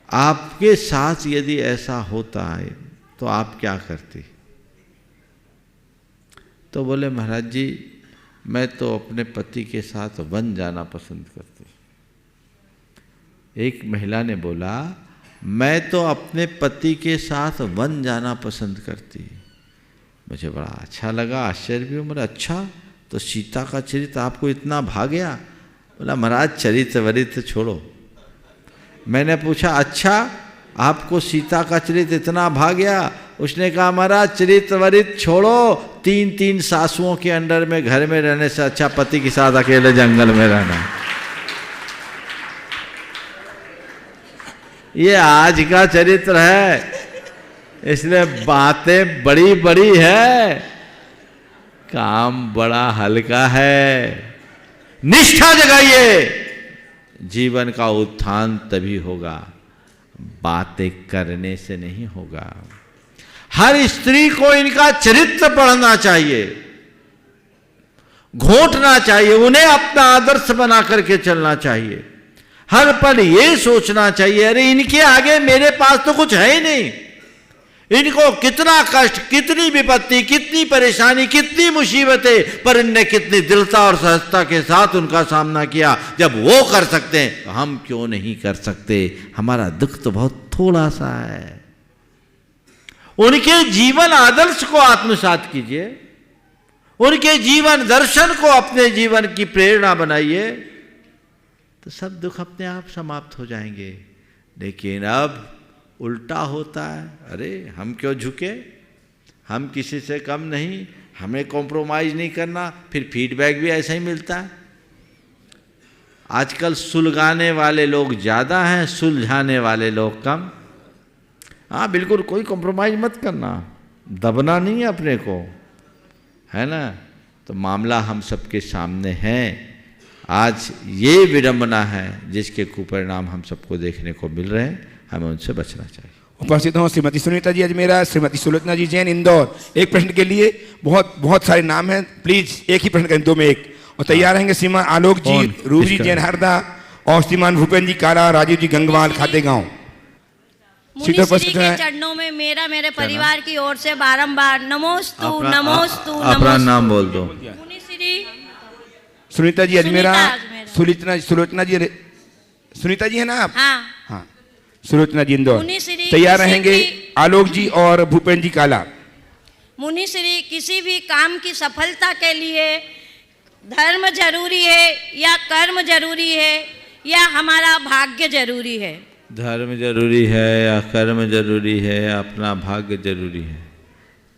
आपके साथ यदि ऐसा होता है तो आप क्या करती? तो बोले महाराज जी, मैं तो अपने पति के साथ वन जाना पसंद करती। एक महिला ने बोला, मैं तो अपने पति के साथ वन जाना पसंद करती। मुझे बड़ा अच्छा लगा, आश्चर्य भी। बोला अच्छा, तो सीता का चरित्र आपको इतना भा गया? बोला महाराज चरित्र वरित्र छोड़ो। मैंने पूछा अच्छा, आपको सीता का चरित्र इतना भा गया? उसने कहा महाराज चरित्र वरित्र छोड़ो, 3 सासुओं के अंडर में घर में रहने से अच्छा पति के साथ अकेले जंगल में रहना। ये आज का चरित्र है, इसलिए बातें बड़ी बड़ी है, काम बड़ा हल्का है। निष्ठा जगाइए, जीवन का उत्थान तभी होगा, बातें करने से नहीं होगा। हर स्त्री को इनका चरित्र पढ़ना चाहिए, घोंटना चाहिए, उन्हें अपना आदर्श बना करके चलना चाहिए। हर पल ये सोचना चाहिए, अरे इनके आगे मेरे पास तो कुछ है ही नहीं। इनको कितना कष्ट, कितनी विपत्ति, कितनी परेशानी, कितनी मुसीबतें, पर इनने कितनी दृढ़ता और सहजता के साथ उनका सामना किया। जब वो कर सकते हैं तो हम क्यों नहीं कर सकते? हमारा दुख तो बहुत थोड़ा सा है। उनके जीवन आदर्श को आत्मसात कीजिए, उनके जीवन दर्शन को अपने जीवन की प्रेरणा बनाइए, तो सब दुख अपने आप समाप्त हो जाएंगे। लेकिन अब उल्टा होता है, अरे हम क्यों झुके, हम किसी से कम नहीं, हमें कॉम्प्रोमाइज़ नहीं करना, फिर फीडबैक भी ऐसा ही मिलता है। आजकल सुलगाने वाले लोग ज़्यादा हैं, सुलझाने वाले लोग कम। हाँ बिल्कुल, कोई कॉम्प्रोमाइज़ मत करना, दबना नहीं है अपने को, है ना। तो मामला हम सबके सामने है। आज ये विडंबना है जिसके कुपरिणाम हम सबको देखने को मिल रहे हैं, हमें उनसे बचना चाहिए। उपस्थित हों श्रीमती सुनीता जी अजमेरा, श्रीमती सुलोचना जी जैन इंदौर। एक प्रश्न के लिए बहुत सारे नाम हैं, प्लीज एक ही प्रश्न करें, 2 में 1। और तैयार रहेंगे श्रीमान आलोक जी, रूप जी जैन हरदा, और श्रीमान भूपेंद्र जी काला, राजीव जी गंगवाल खातेगांव। मुनिश्री के चरणों में मेरा मेरे परिवार की ओर से बारंबार नमोस्तु नमोस्तु। अपना नाम बोल दो। मुनिश्री सुनीता जी अजमेरा, सुलोचना जी, सुनीता जी है ना आप? हाँ, सुलोचना जी इंदौर। तैयार रहेंगे आलोक जी और भूपेंद्र जी काला। मुनिश्री, किसी भी काम की सफलता के लिए धर्म जरूरी है या कर्म जरूरी है या हमारा भाग्य जरूरी है? धर्म जरूरी है या कर्म जरूरी है, अपना भाग्य जरूरी है,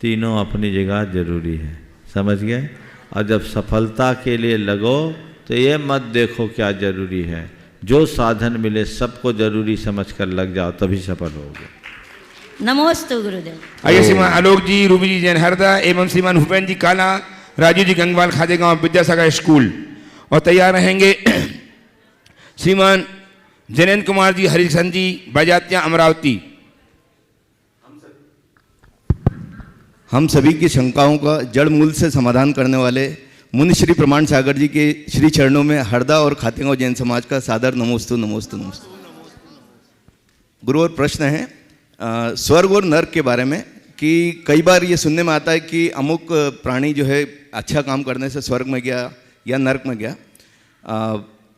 तीनों अपनी जगह जरूरी है। समझ गए? और जब सफलता के लिए लगो तो ये मत देखो क्या जरूरी है, जो साधन मिले सबको जरूरी समझकर लग जाओ, तभी सफल होगे। नमोस्तु गुरुदेव। आइए श्रीमान आलोक जी, रूबी जी जैन हरदा एवं श्रीमान भूपेन जी काला, राजू जी गंगवाल खादेगांव विद्यासागर स्कूल। और तैयार रहेंगे श्रीमान जयंत कुमार जी हरिशन जी बजात्या अमरावती। हम सभी की शंकाओं का जड़ मूल से समाधान करने वाले मुनि श्री प्रमाण सागर जी के श्री चरणों में हरदा और खातेगांव जैन समाज का सादर नमोस्तु नमोस्तु नमोस्तु। गुरु, और प्रश्न है स्वर्ग और नर्क के बारे में कि कई बार ये सुनने में आता है कि अमुक प्राणी जो है अच्छा काम करने से स्वर्ग में गया या नर्क में गया।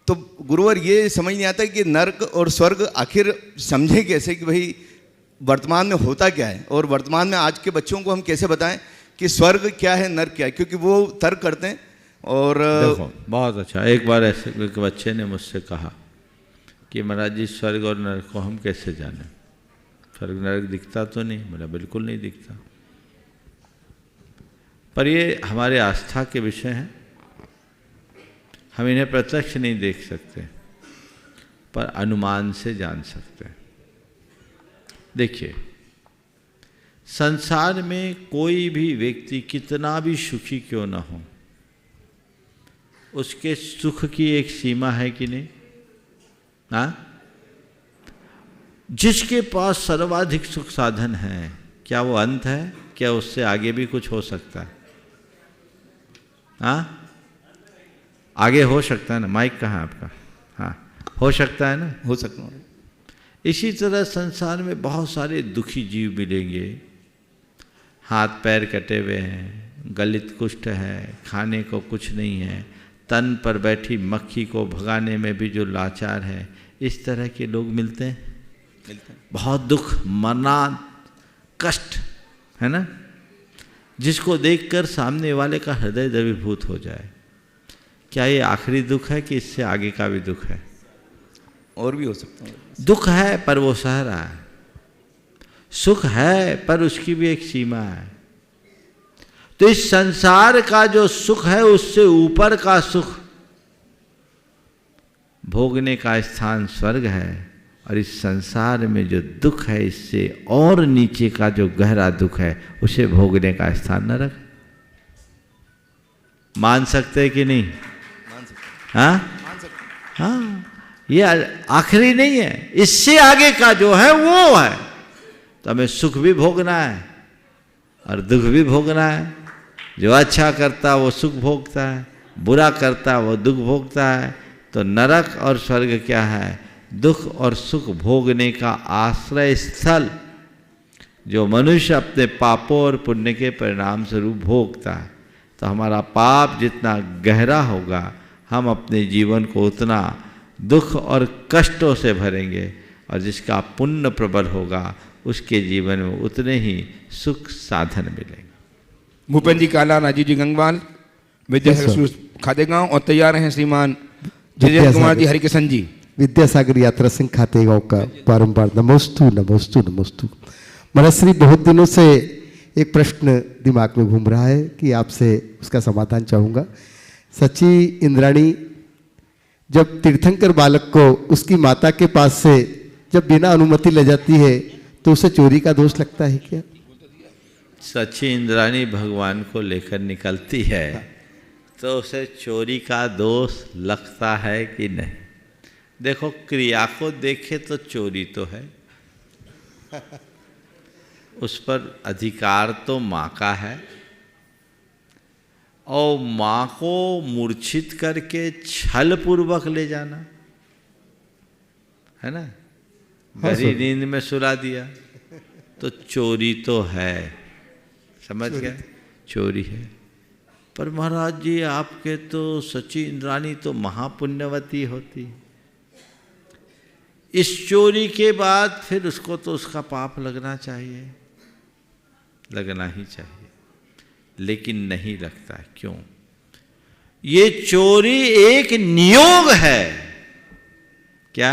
तो गुरुवर ये समझ नहीं आता कि नर्क और स्वर्ग आखिर समझे कैसे कि भाई वर्तमान में होता क्या है, और वर्तमान में आज के बच्चों को हम कैसे बताएं कि स्वर्ग क्या है नर्क क्या है, क्योंकि वो तर्क करते हैं। और देखो बहुत अच्छा, एक बार ऐसे एक बच्चे ने मुझसे कहा कि महाराज जी स्वर्ग और नर्क को हम कैसे जानें, स्वर्ग नर्क दिखता तो नहीं। बोला बिल्कुल नहीं दिखता, पर ये हमारे आस्था के विषय हैं, हम इन्हें प्रत्यक्ष नहीं देख सकते पर अनुमान से जान सकते हैं। देखिए, संसार में कोई भी व्यक्ति कितना भी सुखी क्यों ना हो, उसके सुख की एक सीमा है कि नहीं? हाँ, जिसके पास सर्वाधिक सुख साधन है, क्या वो अंत है? क्या उससे आगे भी कुछ हो सकता है? हाँ, आगे हो सकता है ना? माइक कहाँ है आपका? हाँ, हो सकता है ना? हो सकता है। इसी तरह संसार में बहुत सारे दुखी जीव मिलेंगे, हाथ पैर कटे हुए हैं, गलित कुष्ठ है, खाने को कुछ नहीं है, तन पर बैठी मक्खी को भगाने में भी जो लाचार है, इस तरह के लोग मिलते हैं। बहुत दुख, मरना, कष्ट है ना, जिसको देखकर सामने वाले का हृदय द्रवीभूत हो जाए। क्या ये आखिरी दुख है कि इससे आगे का भी दुख है? और भी हो सकता है। दुख है पर वो सह रहा है, सुख है पर उसकी भी एक सीमा है। तो इस संसार का जो सुख है उससे ऊपर का सुख भोगने का स्थान स्वर्ग है, और इस संसार में जो दुख है इससे और नीचे का जो गहरा दुख है उसे भोगने का स्थान नरक। मान सकते कि नहीं? मान सकते। हाँ हाँ, ये आखिरी नहीं है, इससे आगे का जो है वो है। तो हमें सुख भी भोगना है और दुख भी भोगना है। जो अच्छा करता वो सुख भोगता है, बुरा करता वो दुख भोगता है। तो नरक और स्वर्ग क्या है? दुख और सुख भोगने का आश्रय स्थल, जो मनुष्य अपने पापों और पुण्य के परिणाम स्वरूप भोगता है। तो हमारा पाप जितना गहरा होगा, हम अपने जीवन को उतना दुख और कष्टों से भरेंगे, और जिसका पुण्य प्रबल होगा उसके जीवन में उतने ही सुख साधन मिलेंगे। भूपेन जी काला, राजीव जी गंगवाल, विद्यासागर खातेगांव। और तैयार हैं श्रीमान जयंत कुमार जी हरिकिशन जी विद्यासागर यात्रा सिंह खातेगांव का बारंबार नमोस्तु नमोस्तु नमोस्तु। महाराज श्री, बहुत दिनों से एक प्रश्न दिमाग में घूम रहा है कि आपसे उसका समाधान चाहूँगा। सची इंद्राणी जब तीर्थंकर बालक को उसकी माता के पास से जब बिना अनुमति ले जाती है तो उसे चोरी का दोष लगता है क्या? सची इंद्राणी भगवान को लेकर निकलती है तो उसे चोरी का दोष लगता है कि नहीं? देखो, क्रिया को देखे तो चोरी तो है, उस पर अधिकार तो माँ का है, और माँ को मूर्छित करके छल पूर्वक ले जाना है ना, गहरी नींद में सुला दिया, तो चोरी तो है। समझ गया? चोरी है। पर महाराज जी, आपके तो सची इंद्राणी तो महापुण्यवती होती, इस चोरी के बाद फिर उसको तो उसका पाप लगना चाहिए, लगना ही चाहिए, लेकिन नहीं लगता। क्यों? ये चोरी एक नियोग है। क्या?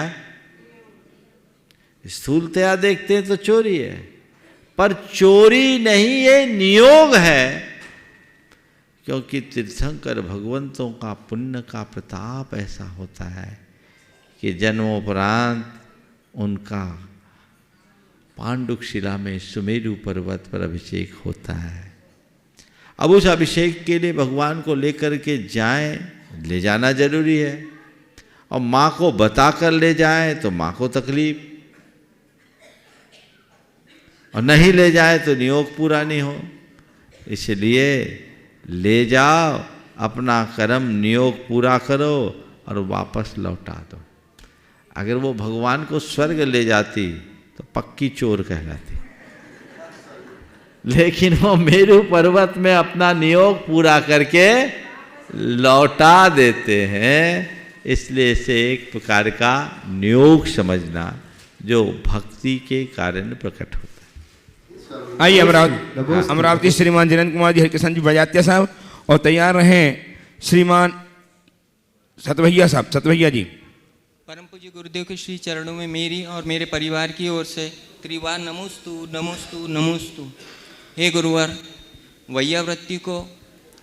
स्थूलतया देखते हैं तो चोरी है, पर चोरी नहीं, ये नियोग है। क्योंकि तीर्थंकर भगवंतों का पुण्य का प्रताप ऐसा होता है कि जन्मोपरांत उनका पांडुक शिला में सुमेरु पर्वत पर अभिषेक होता है। अब उस अभिषेक के लिए भगवान को लेकर के जाएं, ले जाना जरूरी है, और माँ को बताकर ले जाएं तो माँ को तकलीफ, और नहीं ले जाए तो नियोग पूरा नहीं हो। इसलिए ले जाओ, अपना कर्म नियोग पूरा करो और वापस लौटा दो। अगर वो भगवान को स्वर्ग ले जाती तो पक्की चोर कहलाती, लेकिन वो मेरु पर्वत में अपना नियोग पूरा करके लौटा देते हैं। इसलिए इसे एक प्रकार का नियोग समझना जो भक्ति के कारण प्रकट होता है। आइए अमरावती श्रीमान जिनेंद्र कुमार जी, हरिकिशन जी बजात्या साहब, और तैयार रहें श्रीमान सतभैया साहब, सतभैया जी। परम पूज्य गुरुदेव के श्री चरणों में मेरी और मेरे परिवार की ओर से त्रिवार नमोस्तु नमोस्तु नमोस्तु। हे गुरुवर, वैयावृत्ति को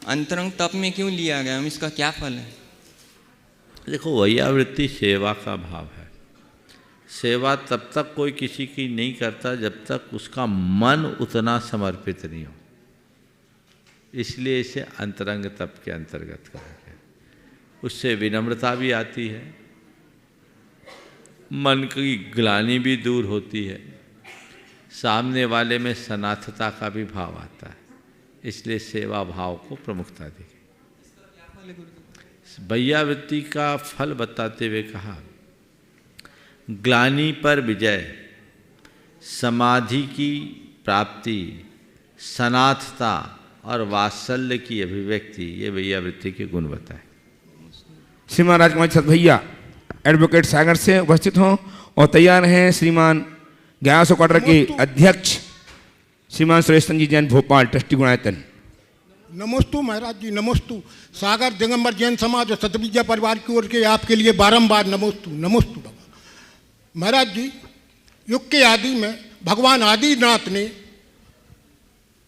अंतरंग तप में क्यों लिया गया, इसका क्या फल है? देखो, वैयावृत्ति सेवा का भाव है। सेवा तब तक कोई किसी की नहीं करता जब तक उसका मन उतना समर्पित नहीं हो। इसलिए इसे अंतरंग तप के अंतर्गत कहा गया। उससे विनम्रता भी आती है, मन की ग्लानि भी दूर होती है, सामने वाले में सनाथता का भी भाव आता है। इसलिए सेवा भाव को प्रमुखता दी गई। वैयावृत्ति का फल बताते हुए कहा, ग्लानि पर विजय, समाधि की प्राप्ति, सनाथता और वात्सल्य की अभिव्यक्ति, ये वैयावृत्ति के गुण बताए। श्रीमान राजकुमार सतभैया एडवोकेट सागर से उपस्थित हों और तैयार हैं श्रीमान 1100 क्वार्टर के अध्यक्ष श्रीमान सुरेश जी जैन भोपाल, ट्रस्टी गुणायतन। नमोस्तु महाराज जी, नमोस्तु। सागर दिगंबर जैन समाज और सतविद्या परिवार की ओर के आपके लिए बारंबार नमोस्तु नमोस्तु। महाराज जी, युग के आदि में भगवान आदिनाथ ने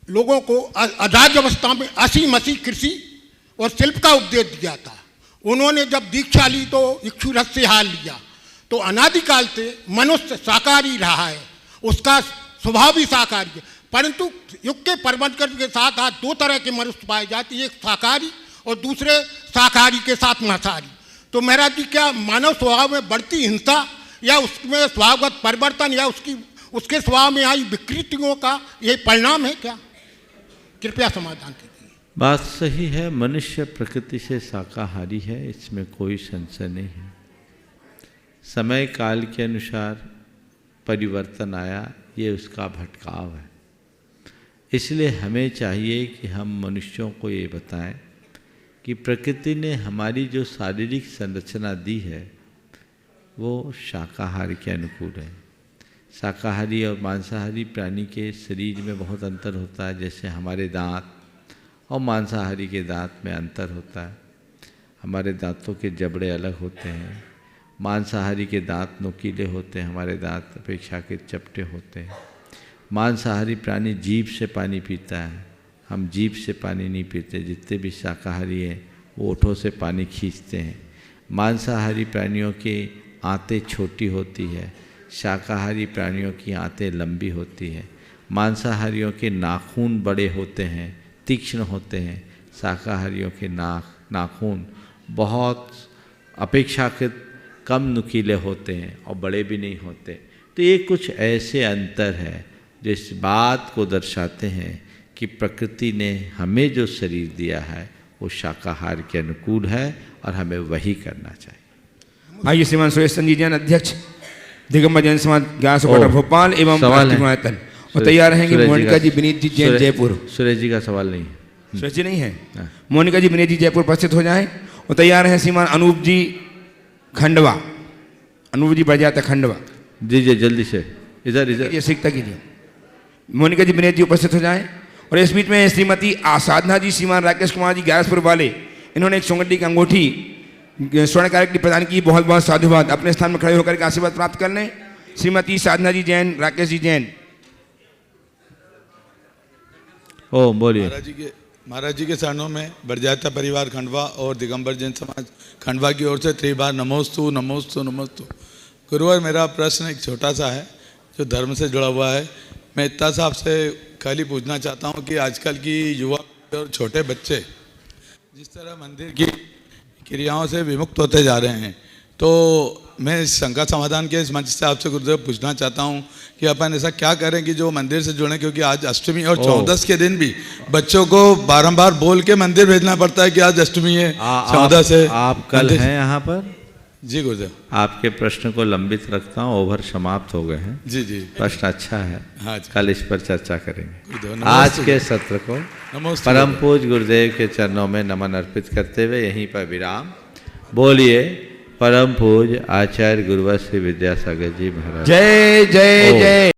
लोगों को अजाज अवस्था में असी मसी कृषि और शिल्प का उपदेश दिया था। उन्होंने जब दीक्षा ली तो इक्षुरथ से हाल लिया। तो अनादिकाल से मनुष्य शाकाहारी रहा है, उसका स्वभाव भी शाकाहारी है। परंतु युग के परिवर्तन के साथ आज दो तरह के मनुष्य पाए जाते हैं, एक शाकाहारी और दूसरे शाकाहारी के साथ मांसाहारी। तो महाराज जी, क्या मानव स्वभाव में बढ़ती हिंसा या उसमें स्वभावगत परिवर्तन या उसके स्वभाव में आई विकृतियों का ये परिणाम है क्या? कृपया समाधान कीजिए। बात सही है, मनुष्य प्रकृति से शाकाहारी है, इसमें कोई संशय नहीं है। समय काल के अनुसार परिवर्तन आया, ये उसका भटकाव है। इसलिए हमें चाहिए कि हम मनुष्यों को ये बताएं कि प्रकृति ने हमारी जो शारीरिक संरचना दी है वो शाकाहार के अनुकूल है। शाकाहारी और मांसाहारी प्राणी के शरीर में बहुत अंतर होता है, जैसे हमारे दांत और मांसाहारी के दांत में अंतर होता है। हमारे दांतों के जबड़े अलग होते हैं, मांसाहारी के दांत नुकीले होते हैं, हमारे दांत अपेक्षा के चपटे होते हैं। मांसाहारी प्राणी जीभ से पानी पीता है, हम जीभ से पानी नहीं पीते। जितने भी शाकाहारी हैं वो ओठों से पानी खींचते हैं। मांसाहारी प्राणियों की आंतें छोटी होती है, शाकाहारी प्राणियों की आंतें लंबी होती है। मांसाहारियों के नाखून बड़े होते हैं, तीक्ष्ण होते हैं। शाकाहारियों के नाखून बहुत अपेक्षाकृत कम नुकीले होते हैं और बड़े भी नहीं होते। तो ये कुछ ऐसे अंतर है जो इस बात को दर्शाते हैं कि प्रकृति ने हमें जो शरीर दिया है वो शाकाहार के अनुकूल है और हमें वही करना चाहिए। आइए श्रीमान सुरेश जी जैन अध्यक्ष दिगंबर जैन समाज 1100 क्वार्टर भोपाल एवं गुणायतन, और तैयार रहेंगे मोनिका जी विनीत जी जैन जयपुर। सुरेश जी का सवाल नहीं है। सुरेश जी नहीं है, मोनिका जी विनीत जी जयपुर उपस्थित हो जाएं। और तैयार हैं श्रीमान अनूप जी खंडवा, अनूप जी बजाता खंडवा। दीजिए जल्दी से, इधर ये सीखता कीजिए। मोनिका जी विनीत जी उपस्थित हो जाएं। और इस बीच में श्रीमती आसाधना जी श्रीमान राकेश कुमार जी ग्यारसपुर वाले, इन्होंने एक सोंगटी की अंगूठी स्वर्ण कार्य की प्रदान की। बहुत बहुत साधुवाद। अपने स्थान में खड़े होकर के आशीर्वाद प्राप्त कर लें। श्रीमती साधना जी जैन, राकेश जी जैन। ओ बोलिए। महाराज जी के चरणों में बरजाता परिवार खंडवा और दिगंबर जैन समाज खंडवा की ओर से त्रिबार नमोस्तु नमोस्तु नमोस्तु। गुरुवर, मेरा प्रश्न एक छोटा सा है। जो धर्म से जुड़ा हुआ है। मैं इतना सा आपसे खाली पूछना चाहता हूँ कि आजकल की युवा और छोटे बच्चे जिस तरह मंदिर की क्रियाओं से विमुक्त होते जा रहे हैं, तो मैं इस शंका समाधान के इस मंच से आपसे गुरुदेव पूछना चाहता हूँ कि अपन ऐसा क्या करें कि जो मंदिर से जुड़े, क्योंकि आज अष्टमी और 14 के दिन भी बच्चों को बारंबार बोल के मंदिर भेजना पड़ता है कि आज अष्टमी है 14 से। आप कल हैं यहाँ पर? जी गुरुदेव। आपके प्रश्न को लंबित रखता हूँ, ओवर समाप्त हो गए हैं। जी जी, प्रश्न अच्छा है। हाँ जी। कल इस पर चर्चा करेंगे। नमस्ते। आज के सत्र को नमस्ते। परम पूज्य गुरुदेव के चरणों में नमन अर्पित करते हुए यहीं पर विराम। बोलिए परम पूज्य आचार्य गुरुवर श्री विद्यासागर जी महाराज। जय जय जय।